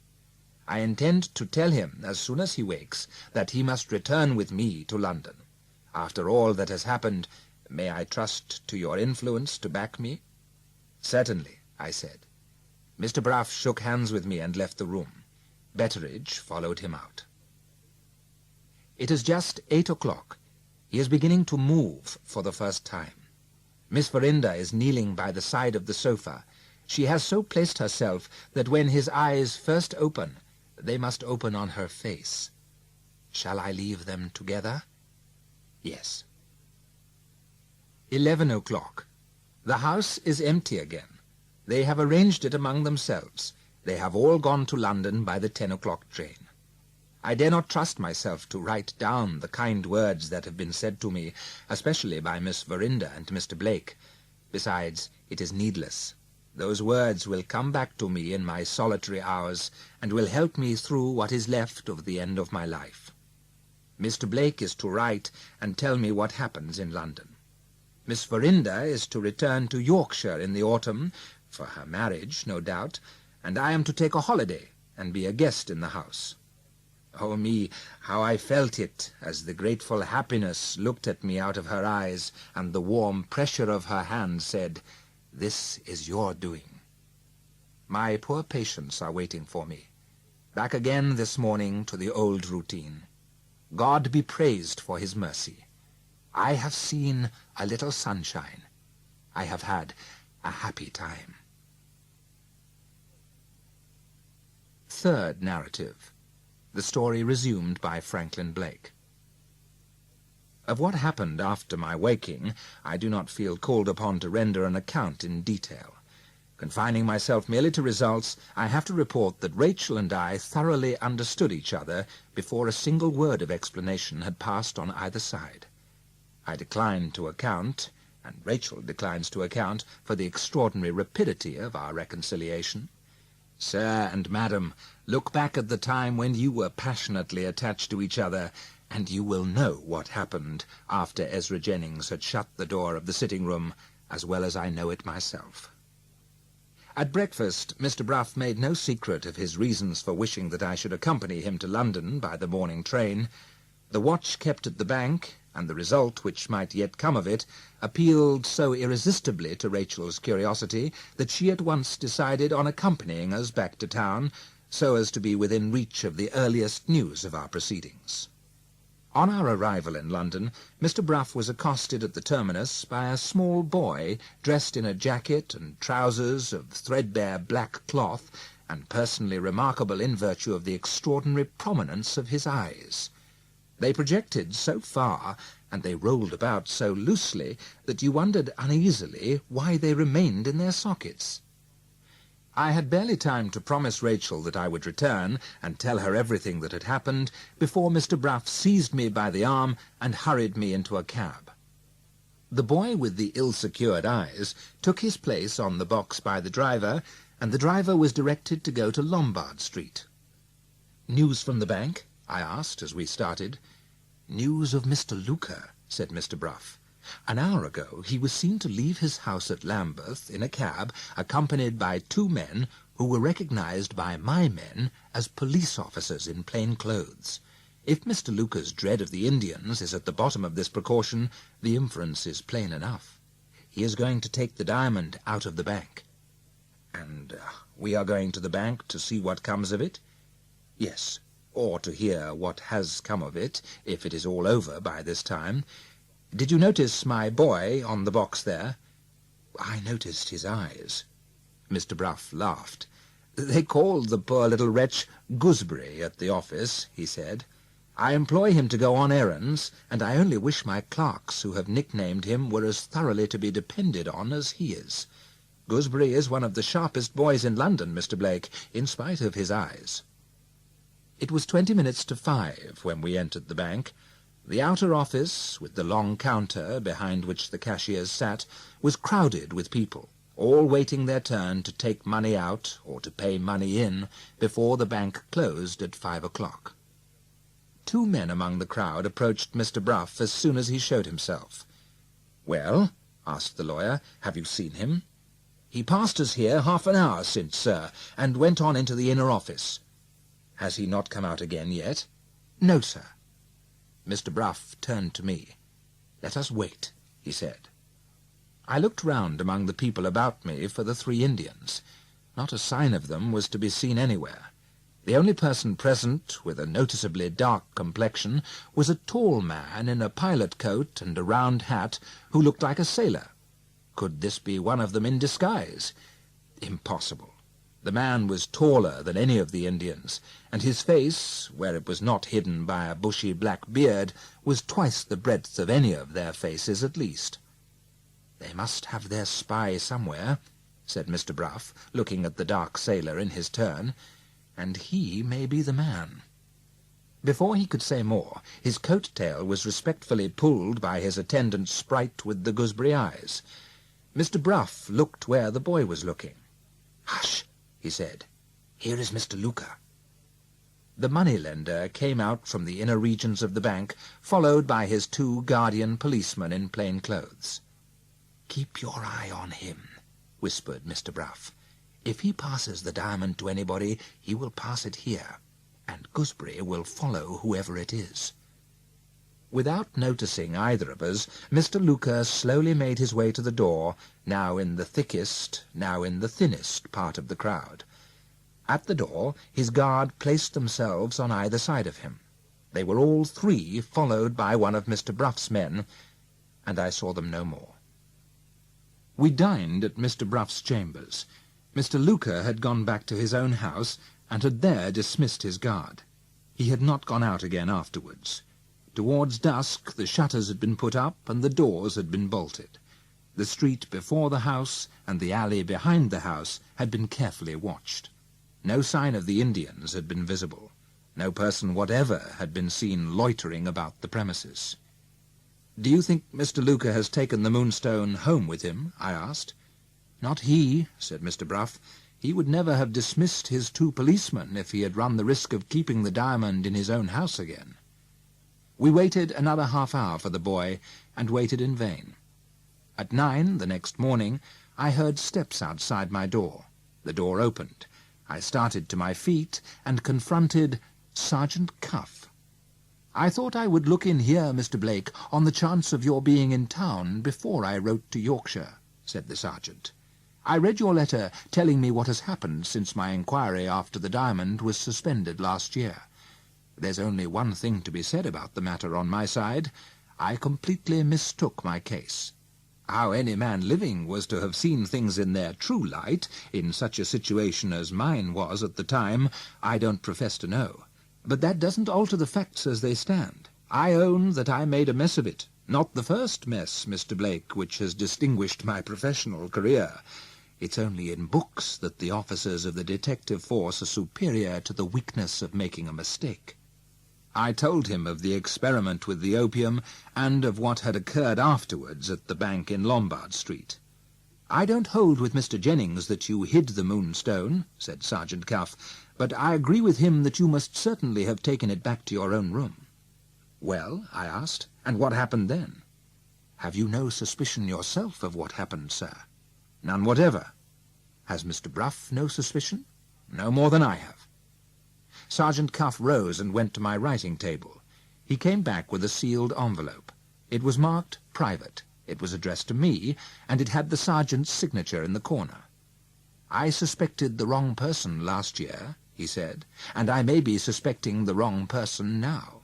I intend to tell him, as soon as he wakes, that he must return with me to London. After all that has happened, may I trust to your influence to back me?" "Certainly," I said. Mr. Bruff shook hands with me and left the room. Betteridge followed him out. It is just 8 o'clock. He is beginning to move for the first time. Miss Verinder is kneeling by the side of the sofa. She has so placed herself that when his eyes first open, they must open on her face. Shall I leave them together? Yes. 11 o'clock. The house is empty again. They have arranged it among themselves. They have all gone to London by the 10 o'clock train. I dare not trust myself to write down the kind words that have been said to me, especially by Miss Verinder and Mr. Blake. Besides, it is needless. Those words will come back to me in my solitary hours, and will help me through what is left of the end of my life. Mr. Blake is to write and tell me what happens in London. Miss Verinder is to return to Yorkshire in the autumn, for her marriage, no doubt, and I am to take a holiday and be a guest in the house. Oh me, how I felt it as the grateful happiness looked at me out of her eyes, and the warm pressure of her hand said, "This is your doing." My poor patients are waiting for me. Back again this morning to the old routine. God be praised for his mercy. I have seen a little sunshine. I have had a happy time. Third narrative. The story resumed by Franklin Blake. Of what happened after my waking, I do not feel called upon to render an account in detail. Confining myself merely to results, I have to report that Rachel and I thoroughly understood each other before a single word of explanation had passed on either side. I decline to account, and Rachel declines to account, for the extraordinary rapidity of our reconciliation. Sir and Madam, look back at the time when you were passionately attached to each other, and you will know what happened after Ezra Jennings had shut the door of the sitting-room, as well as I know it myself. At breakfast, Mr. Bruff made no secret of his reasons for wishing that I should accompany him to London by the morning train. The watch kept at the bank, and the result which might yet come of it, appealed so irresistibly to Rachel's curiosity that she at once decided on accompanying us back to town, so as to be within reach of the earliest news of our proceedings. On our arrival in London, Mr. Bruff was accosted at the terminus by a small boy dressed in a jacket and trousers of threadbare black cloth, and personally remarkable in virtue of the extraordinary prominence of his eyes. They projected so far, and they rolled about so loosely, that you wondered uneasily why they remained in their sockets. I had barely time to promise Rachel that I would return, and tell her everything that had happened, before Mr. Bruff seized me by the arm and hurried me into a cab. The boy with the ill-secured eyes took his place on the box by the driver, and the driver was directed to go to Lombard Street. "News from the bank?" I asked as we started. "News of Mr. Luker," said Mr. Bruff. "An hour ago he was seen to leave his house at Lambeth in a cab, accompanied by 2 men who were recognized by my men as police officers in plain clothes. If Mr. Luker's dread of the Indians is at the bottom of this precaution, the inference is plain enough. He is going to take the diamond out of the bank." "And we are going to the bank to see what comes of it?" "Yes, or to hear what has come of it, if it is all over by this time. Did you notice my boy on the box there?" "I noticed his eyes." Mr. Bruff laughed. "They called the poor little wretch Gooseberry at the office," he said. "I employ him to go on errands, and I only wish my clerks who have nicknamed him were as thoroughly to be depended on as he is. Gooseberry is one of the sharpest boys in London, Mr. Blake, in spite of his eyes." It was 20 minutes to 5 when we entered the bank. The outer office, with the long counter behind which the cashiers sat, was crowded with people, all waiting their turn to take money out or to pay money in before the bank closed at 5 o'clock. 2 men among the crowd approached Mr. Bruff as soon as he showed himself. "Well," asked the lawyer, "have you seen him?" "He passed us here half an hour since, sir, and went on into the inner office." "Has he not come out again yet?" "No, sir." Mr. Bruff turned to me. "Let us wait," he said. I looked round among the people about me for the 3 Indians. Not a sign of them was to be seen anywhere. The only person present with a noticeably dark complexion was a tall man in a pilot coat and a round hat who looked like a sailor. Could this be one of them in disguise? Impossible. The man was taller than any of the Indians, and his face, where it was not hidden by a bushy black beard, was twice the breadth of any of their faces at least. "They must have their spy somewhere," said Mr. Bruff, looking at the dark sailor in his turn, "and he may be the man." Before he could say more, his coat-tail was respectfully pulled by his attendant sprite with the gooseberry eyes. Mr. Bruff looked where the boy was looking. "Hush!" he said. "Here is Mr. Luker." The moneylender came out from the inner regions of the bank, followed by his 2 guardian policemen in plain clothes. "Keep your eye on him," whispered Mr. Bruff. "If he passes the diamond to anybody, he will pass it here, and Gooseberry will follow whoever it is." Without noticing either of us, Mr. Luker slowly made his way to the door, now in the thickest, now in the thinnest part of the crowd. At the door, his guard placed themselves on either side of him. They were all 3 followed by one of Mr. Bruff's men, and I saw them no more. We dined at Mr. Bruff's chambers. Mr. Luker had gone back to his own house, and had there dismissed his guard. He had not gone out again afterwards. Towards dusk the shutters had been put up and the doors had been bolted. The street before the house and the alley behind the house had been carefully watched. No sign of the Indians had been visible. No person whatever had been seen loitering about the premises. "Do you think Mr. Luker has taken the Moonstone home with him?" I asked. "Not he," said Mr. Bruff. "He would never have dismissed his 2 policemen if he had run the risk of keeping the diamond in his own house again." We waited another half-hour for the boy, and waited in vain. At 9 the next morning, I heard steps outside my door. The door opened. I started to my feet and confronted Sergeant Cuff. "I thought I would look in here, Mr. Blake, on the chance of your being in town before I wrote to Yorkshire," said the sergeant. "I read your letter telling me what has happened since my inquiry after the diamond was suspended last year. There's only one thing to be said about the matter on my side. I completely mistook my case. How any man living was to have seen things in their true light, in such a situation as mine was at the time, I don't profess to know. But that doesn't alter the facts as they stand. I own that I made a mess of it. Not the first mess, Mr. Blake, which has distinguished my professional career. It's only in books that the officers of the detective force are superior to the weakness of making a mistake. I told him of the experiment with the opium, and of what had occurred afterwards at the bank in Lombard Street. "I don't hold with Mr. Jennings that you hid the Moonstone," said Sergeant Cuff, "but I agree with him that you must certainly have taken it back to your own room." "Well," I asked, "and what happened then?" "Have you no suspicion yourself of what happened, sir?" "None whatever." "Has Mr. Bruff no suspicion?" "No more than I have." Sergeant Cuff rose and went to my writing table. He came back with a sealed envelope. It was marked Private. It was addressed to me, and it had the sergeant's signature in the corner. "I suspected the wrong person last year," he said, "and I may be suspecting the wrong person now.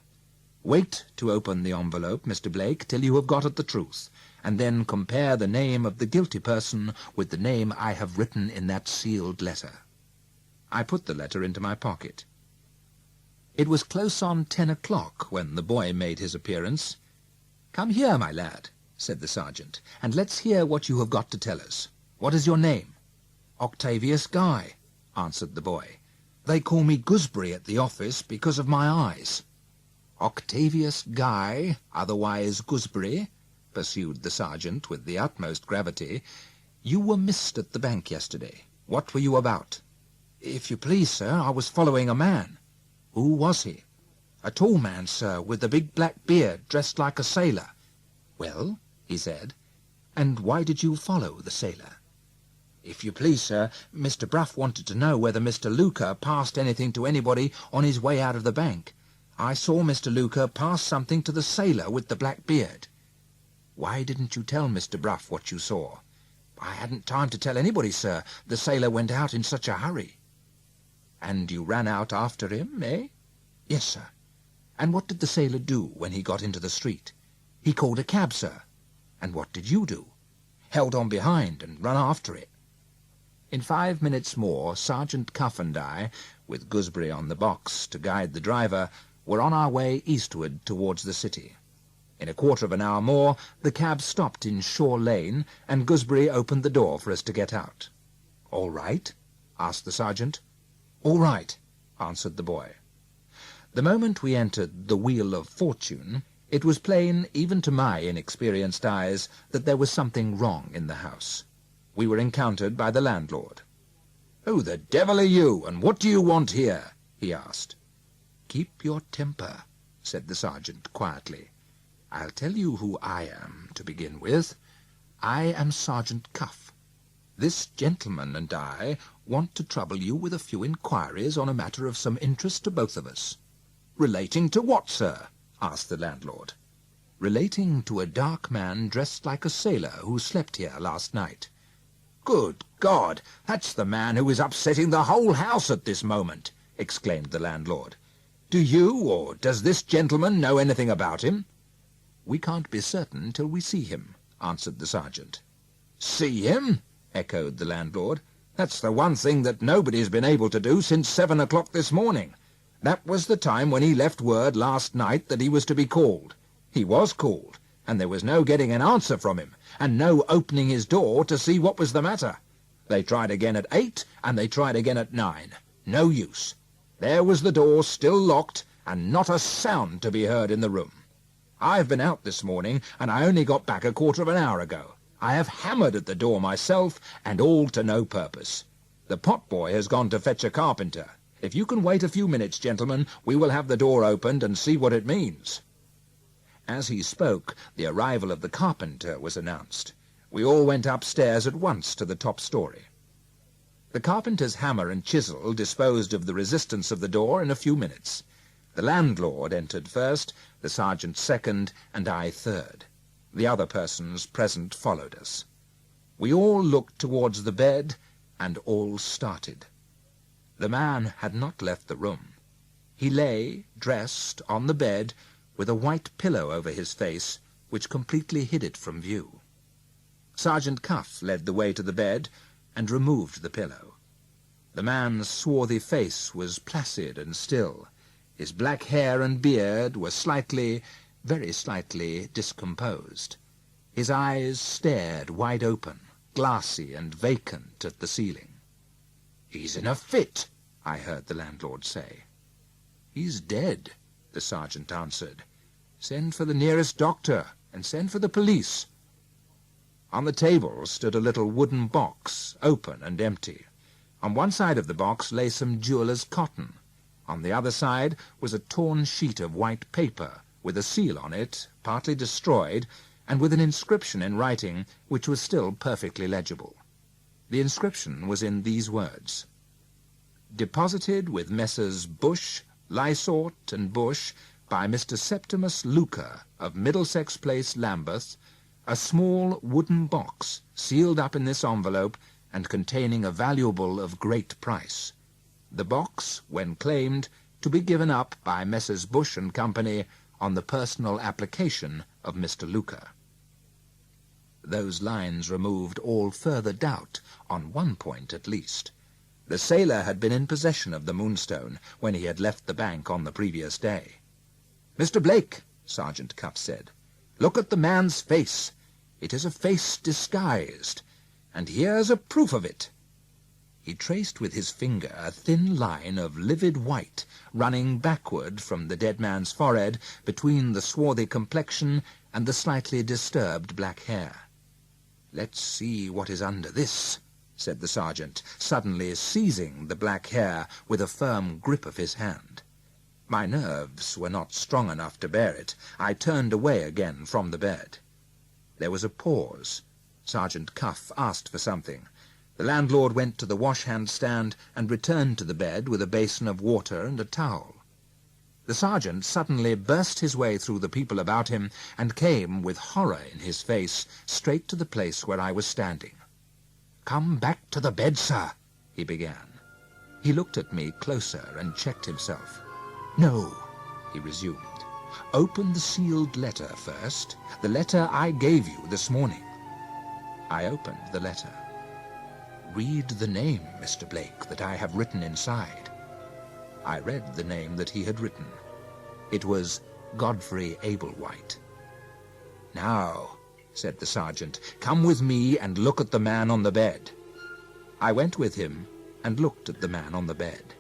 Wait to open the envelope, Mr. Blake, till you have got at the truth, and then compare the name of the guilty person with the name I have written in that sealed letter." I put the letter into my pocket. It was close on 10 o'clock when the boy made his appearance. "Come here, my lad," said the sergeant, "and let's hear what you have got to tell us. What is your name?" "Octavius Guy," answered the boy. "They call me Gooseberry at the office because of my eyes." "Octavius Guy, otherwise Gooseberry," pursued the sergeant with the utmost gravity, "you were missed at the bank yesterday. What were you about?" "If you please, sir, I was following a man." "Who was he?" "A tall man, sir, with a big black beard, dressed like a sailor." "Well," he said, "and why did you follow the sailor?" "If you please, sir, Mr. Bruff wanted to know whether Mr. Luker passed anything to anybody on his way out of the bank. I saw Mr. Luker pass something to the sailor with the black beard." "Why didn't you tell Mr. Bruff what you saw?" "I hadn't time to tell anybody, sir. The sailor went out in such a hurry." "And you ran out after him, eh?" "Yes, sir." "And what did the sailor do when he got into the street?" "He called a cab, sir." "And what did you do?" "Held on behind and run after it." In 5 minutes more, Sergeant Cuff and I, with Gooseberry on the box to guide the driver, were on our way eastward towards the city. In a quarter of an hour more, the cab stopped in Shore Lane, and Gooseberry opened the door for us to get out. "All right?" asked the sergeant. "All right," answered the boy. The moment we entered the Wheel of Fortune, it was plain, even to my inexperienced eyes, that there was something wrong in the house. We were encountered by the landlord. "Who the devil are you, and what do you want here?" he asked. "Keep your temper," said the sergeant quietly. "I'll tell you who I am, to begin with. I am Sergeant Cuff. This gentleman and I want to trouble you with a few inquiries on a matter of some interest to both of us." "Relating to what, sir?" asked the landlord. "Relating to a dark man dressed like a sailor who slept here last night." "Good God! That's the man who is upsetting the whole house at this moment!" exclaimed the landlord. "Do you, or does this gentleman, know anything about him?" "We can't be certain till we see him," answered the sergeant. "See him?" echoed the landlord. "That's the one thing that nobody's been able to do since 7 o'clock this morning. That was the time when he left word last night that he was to be called. He was called, and there was no getting an answer from him, and no opening his door to see what was the matter. They tried again at 8, and they tried again at 9. No use. There was the door still locked, and not a sound to be heard in the room. I've been out this morning, and I only got back a quarter of an hour ago. I have hammered at the door myself, and all to no purpose. The potboy has gone to fetch a carpenter. If you can wait a few minutes, gentlemen, we will have the door opened and see what it means." As he spoke, the arrival of the carpenter was announced. We all went upstairs at once to the top story. The carpenter's hammer and chisel disposed of the resistance of the door in a few minutes. The landlord entered first, the sergeant second, and I third. The other persons present followed us. We all looked towards the bed, and all started. The man had not left the room. He lay, dressed, on the bed, with a white pillow over his face, which completely hid it from view. Sergeant Cuff led the way to the bed, and removed the pillow. The man's swarthy face was placid and still. His black hair and beard were slightly, very slightly, discomposed. His eyes stared wide open, glassy and vacant at the ceiling. "He's in a fit," I heard the landlord say. "He's dead," the sergeant answered. "Send for the nearest doctor, and send for the police." On the table stood a little wooden box, open and empty. On one side of the box lay some jeweller's cotton. On the other side was a torn sheet of white paper, with a seal on it, partly destroyed, and with an inscription in writing which was still perfectly legible. The inscription was in these words: "Deposited with Messrs. Bush, Lysort and Bush by Mr. Septimus Luca of Middlesex Place, Lambeth, a small wooden box sealed up in this envelope and containing a valuable of great price. The box, when claimed, to be given up by Messrs. Bush and Company on the personal application of Mr. Luca." Those lines removed all further doubt on one point at least. The sailor had been in possession of the Moonstone when he had left the bank on the previous day. "Mr. Blake," Sergeant Cuff said, "look at the man's face. It is a face disguised, and here's a proof of it." He traced with his finger a thin line of livid white running backward from the dead man's forehead between the swarthy complexion and the slightly disturbed black hair. "Let's see what is under this," said the sergeant, suddenly seizing the black hair with a firm grip of his hand. My nerves were not strong enough to bear it. I turned away again from the bed. There was a pause. Sergeant Cuff asked for something. The landlord went to the wash-hand stand and returned to the bed with a basin of water and a towel. The sergeant suddenly burst his way through the people about him and came, with horror in his face, straight to the place where I was standing. "Come back to the bed, sir," he began. He looked at me closer and checked himself. "No," he resumed. "Open the sealed letter first, the letter I gave you this morning." I opened the letter. "Read the name, Mr. Blake, that I have written inside." I read the name that he had written. It was Godfrey Ablewhite. "Now," said the sergeant, "come with me and look at the man on the bed." I went with him and looked at the man on the bed.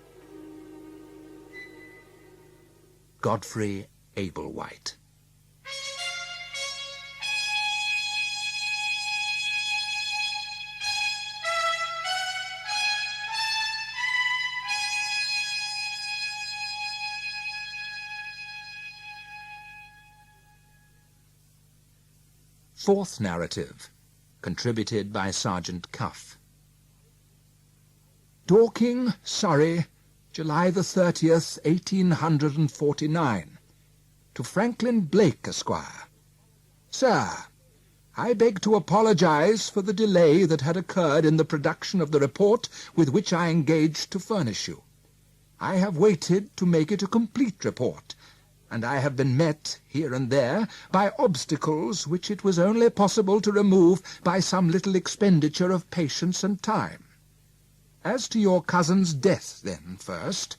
Godfrey Ablewhite. Fourth narrative, contributed by Sergeant Cuff. Dorking, Surrey, July the 30th, 1849. To Franklin Blake, Esquire. Sir, I beg to apologize for the delay that had occurred in the production of the report with which I engaged to furnish you. I have waited to make it a complete report, and I have been met, here and there, by obstacles which it was only possible to remove by some little expenditure of patience and time. As to your cousin's death, then, first,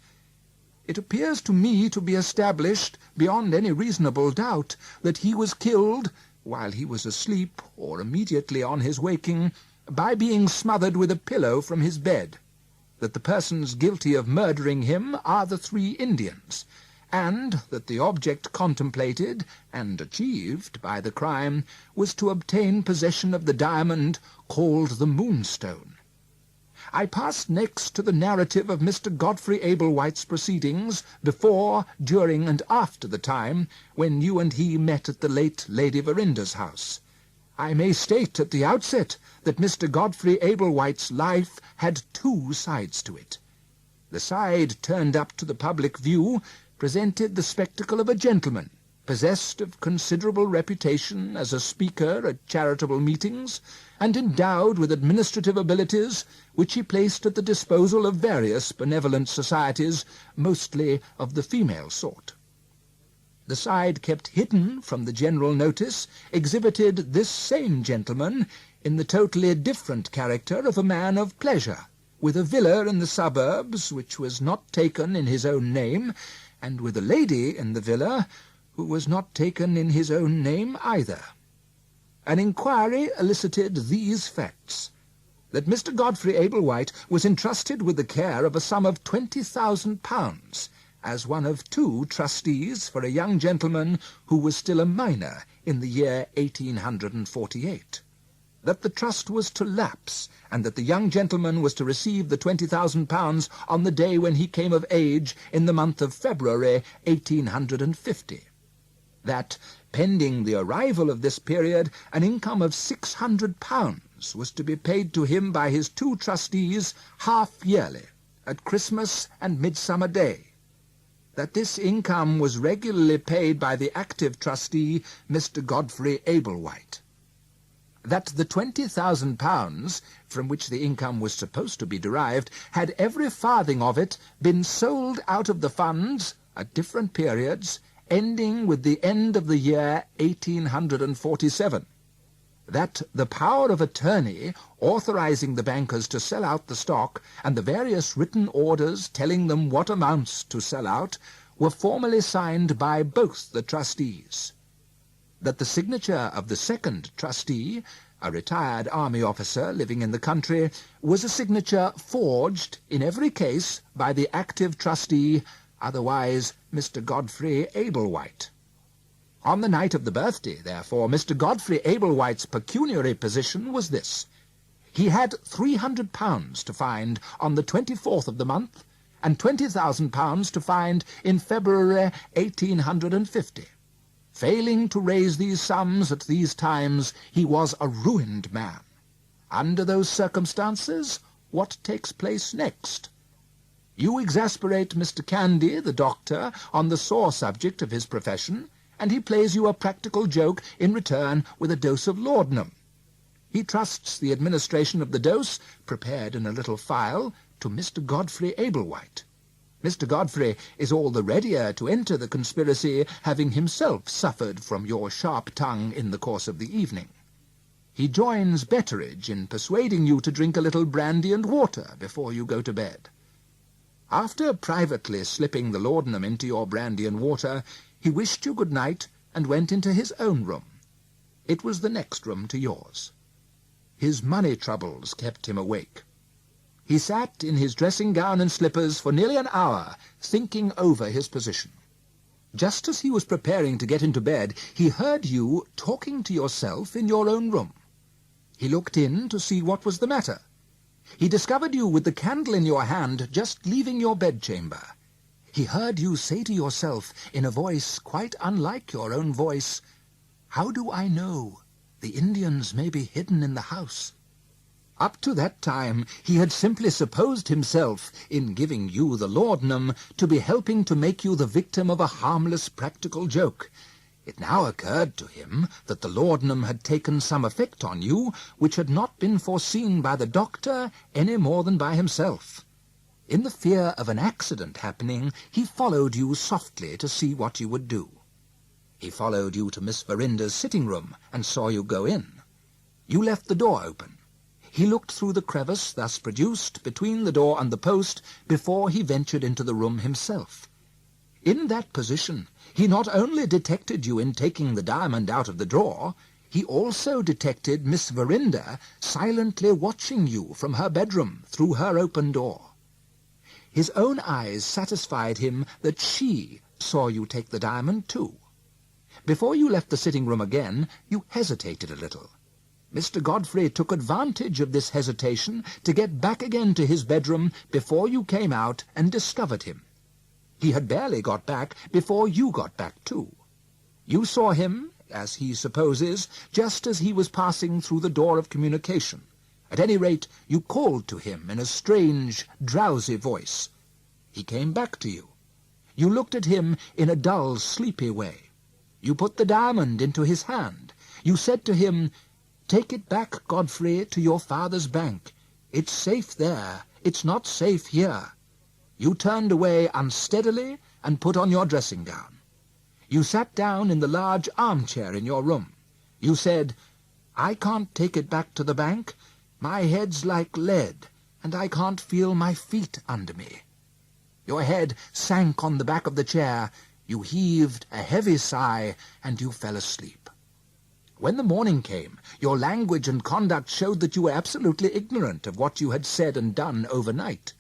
it appears to me to be established, beyond any reasonable doubt, that he was killed, while he was asleep, or immediately on his waking, by being smothered with a pillow from his bed, that the persons guilty of murdering him are the 3 Indians, and that the object contemplated and achieved by the crime was to obtain possession of the diamond called the Moonstone. I pass next to the narrative of Mr. Godfrey Ablewhite's proceedings before, during, and after the time when you and he met at the late Lady Verinder's house. I may state at the outset that Mr. Godfrey Ablewhite's life had 2 sides to it. The side turned up to the public view presented the spectacle of a gentleman, possessed of considerable reputation as a speaker at charitable meetings, and endowed with administrative abilities which he placed at the disposal of various benevolent societies, mostly of the female sort. The side kept hidden from the general notice exhibited this same gentleman in the totally different character of a man of pleasure, with a villa in the suburbs which was not taken in his own name, and with a lady in the villa who was not taken in his own name either. An inquiry elicited these facts: that Mr. Godfrey Ablewhite was entrusted with the care of a sum of £20,000, as one of 2 trustees for a young gentleman who was still a minor in the year 1848. that the trust was to lapse, and that the young gentleman was to receive the £20,000 on the day when he came of age in the month of February 1850. That, pending the arrival of this period, an income of £600 was to be paid to him by his two trustees half-yearly, at Christmas and Midsummer Day. That this income was regularly paid by the active trustee, Mr. Godfrey Ablewhite. That the £20,000, from which the income was supposed to be derived, had every farthing of it been sold out of the funds at different periods, ending with the end of the year 1847. That the power of attorney authorizing the bankers to sell out the stock, and the various written orders telling them what amounts to sell out, were formally signed by both the trustees. That the signature of the second trustee, a retired army officer living in the country, was a signature forged in every case by the active trustee, otherwise Mr. Godfrey Ablewhite. On the night of the birthday, therefore, Mr. Godfrey Ablewhite's pecuniary position was this. He had £300 to find on the 24th of the month, and £20,000 to find in February 1850. Failing to raise these sums at these times, he was a ruined man. Under those circumstances, what takes place next? You exasperate Mr. Candy, the doctor, on the sore subject of his profession, and he plays you a practical joke in return with a dose of laudanum. He trusts the administration of the dose, prepared in a little phial, to Mr. Godfrey Ablewhite. Mr. Godfrey is all the readier to enter the conspiracy, having himself suffered from your sharp tongue in the course of the evening. He joins Betteridge in persuading you to drink a little brandy and water before you go to bed. After privately slipping the laudanum into your brandy and water, he wished you good night and went into his own room. It was the next room to yours. His money troubles kept him awake. He sat in his dressing-gown and slippers for nearly an hour, thinking over his position. Just as he was preparing to get into bed, he heard you talking to yourself in your own room. He looked in to see what was the matter. He discovered you with the candle in your hand, just leaving your bedchamber. He heard you say to yourself, in a voice quite unlike your own voice, "How do I know? The Indians may be hidden in the house." Up to that time, he had simply supposed himself, in giving you the laudanum, to be helping to make you the victim of a harmless practical joke. It now occurred to him that the laudanum had taken some effect on you, which had not been foreseen by the doctor any more than by himself. In the fear of an accident happening, he followed you softly to see what you would do. He followed you to Miss Verinder's sitting-room and saw you go in. You left the door open. He looked through the crevice thus produced between the door and the post before he ventured into the room himself. In that position, he not only detected you in taking the diamond out of the drawer, he also detected Miss Verinder silently watching you from her bedroom through her open door. His own eyes satisfied him that she saw you take the diamond too. Before you left the sitting-room again, you hesitated a little. Mr. Godfrey took advantage of this hesitation to get back again to his bedroom before you came out and discovered him. He had barely got back before you got back too. You saw him, as he supposes, just as he was passing through the door of communication. At any rate, you called to him in a strange, drowsy voice. He came back to you. You looked at him in a dull, sleepy way. You put the diamond into his hand. You said to him, "Take it back, Godfrey, to your father's bank. It's safe there. It's not safe here." You turned away unsteadily and put on your dressing-gown. You sat down in the large armchair in your room. You said, "I can't take it back to the bank. My head's like lead, and I can't feel my feet under me." Your head sank on the back of the chair. You heaved a heavy sigh, and you fell asleep. When the morning came, your language and conduct showed that you were absolutely ignorant of what you had said and done overnight.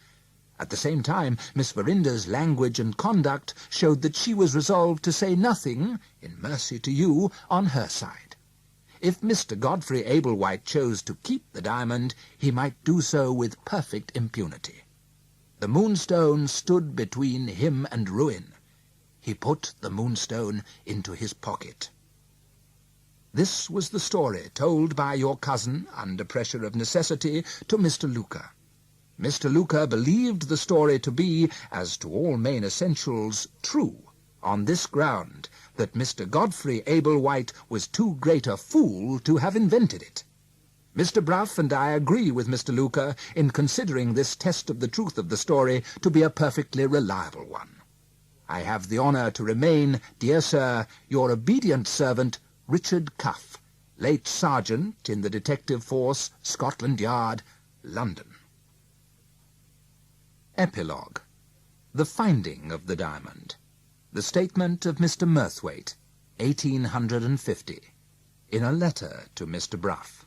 At the same time, Miss Verinder's language and conduct showed that she was resolved to say nothing, in mercy to you, on her side. If Mr. Godfrey Ablewhite chose to keep the diamond, he might do so with perfect impunity. The Moonstone stood between him and ruin. He put the Moonstone into his pocket. This was the story told by your cousin, under pressure of necessity, to Mr. Luca. Mr. Luca believed the story to be, as to all main essentials, true, on this ground, that Mr. Godfrey Ablewhite was too great a fool to have invented it. Mr. Bruff and I agree with Mr. Luca in considering this test of the truth of the story to be a perfectly reliable one. I have the honour to remain, dear sir, your obedient servant, Richard Cuff, late Sergeant in the Detective Force, Scotland Yard, London. Epilogue. The finding of the diamond. The statement of Mr. Murthwaite, 1850, in a letter to Mr. Bruff.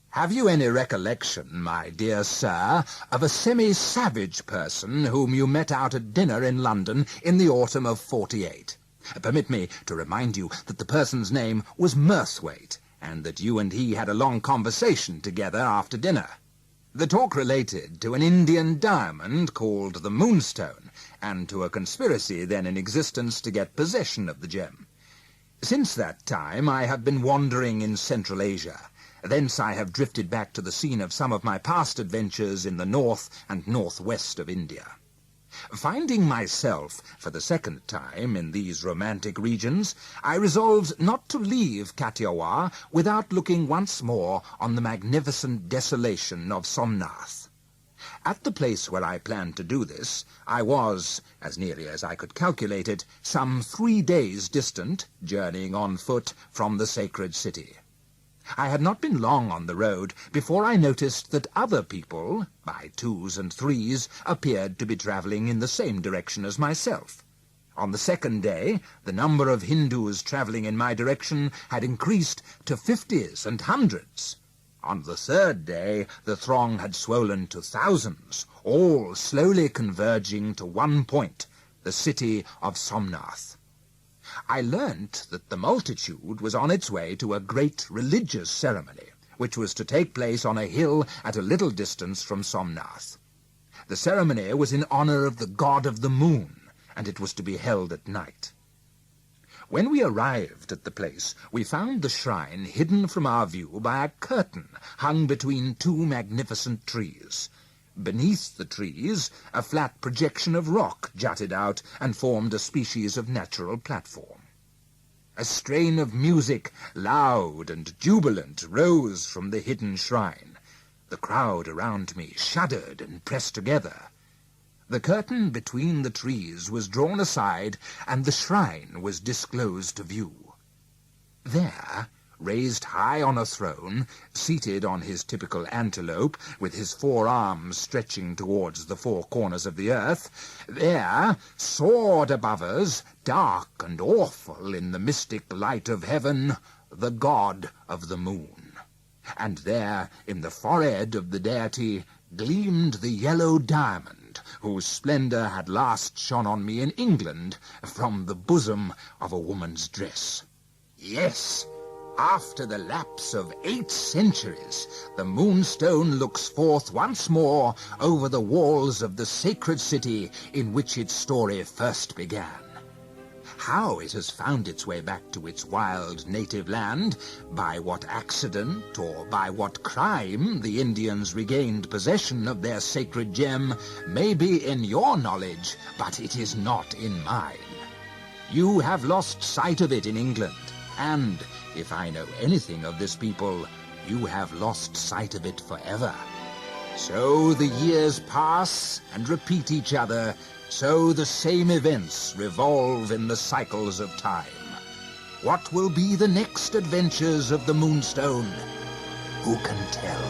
Have you any recollection, my dear sir, of a semi-savage person whom you met out at dinner in London in the autumn of '48? Permit me to remind you that the person's name was Murthwaite, and that you and he had a long conversation together after dinner. The talk related to an Indian diamond called the Moonstone, and to a conspiracy then in existence to get possession of the gem. Since that time I have been wandering in Central Asia. Thence I have drifted back to the scene of some of my past adventures in the north and northwest of India. Finding myself, for the second time, in these romantic regions, I resolved not to leave Kathiawar without looking once more on the magnificent desolation of Somnath. At the place where I planned to do this, I was, as nearly as I could calculate it, some 3 days distant, journeying on foot, from the sacred city. I had not been long on the road before I noticed that other people, by 2s and 3s, appeared to be travelling in the same direction as myself. On the second day, the number of Hindus travelling in my direction had increased to 50s and 100s. On the third day, the throng had swollen to thousands, all slowly converging to one point, the city of Somnath. I learnt that the multitude was on its way to a great religious ceremony, which was to take place on a hill at a little distance from Somnath. The ceremony was in honour of the god of the moon, and it was to be held at night. When we arrived at the place, we found the shrine hidden from our view by a curtain hung between 2 magnificent trees. Beneath the trees, a flat projection of rock jutted out and formed a species of natural platform. A strain of music, loud and jubilant, rose from the hidden shrine. The crowd around me shuddered and pressed together. The curtain between the trees was drawn aside, and the shrine was disclosed to view. There, raised high on a throne, seated on his typical antelope, with his 4 arms stretching towards the 4 corners of the earth, there, soared above us, dark and awful in the mystic light of heaven, the god of the moon. And there, in the forehead of the deity, gleamed the yellow diamond, whose splendour had last shone on me in England from the bosom of a woman's dress. Yes, after the lapse of 8 centuries, the Moonstone looks forth once more over the walls of the sacred city in which its story first began. How it has found its way back to its wild native land, by what accident or by what crime the Indians regained possession of their sacred gem, may be in your knowledge, but it is not in mine. You have lost sight of it in England, and, if I know anything of this people, you have lost sight of it forever. So the years pass and repeat each other, so the same events revolve in the cycles of time. What will be the next adventures of the Moonstone? Who can tell?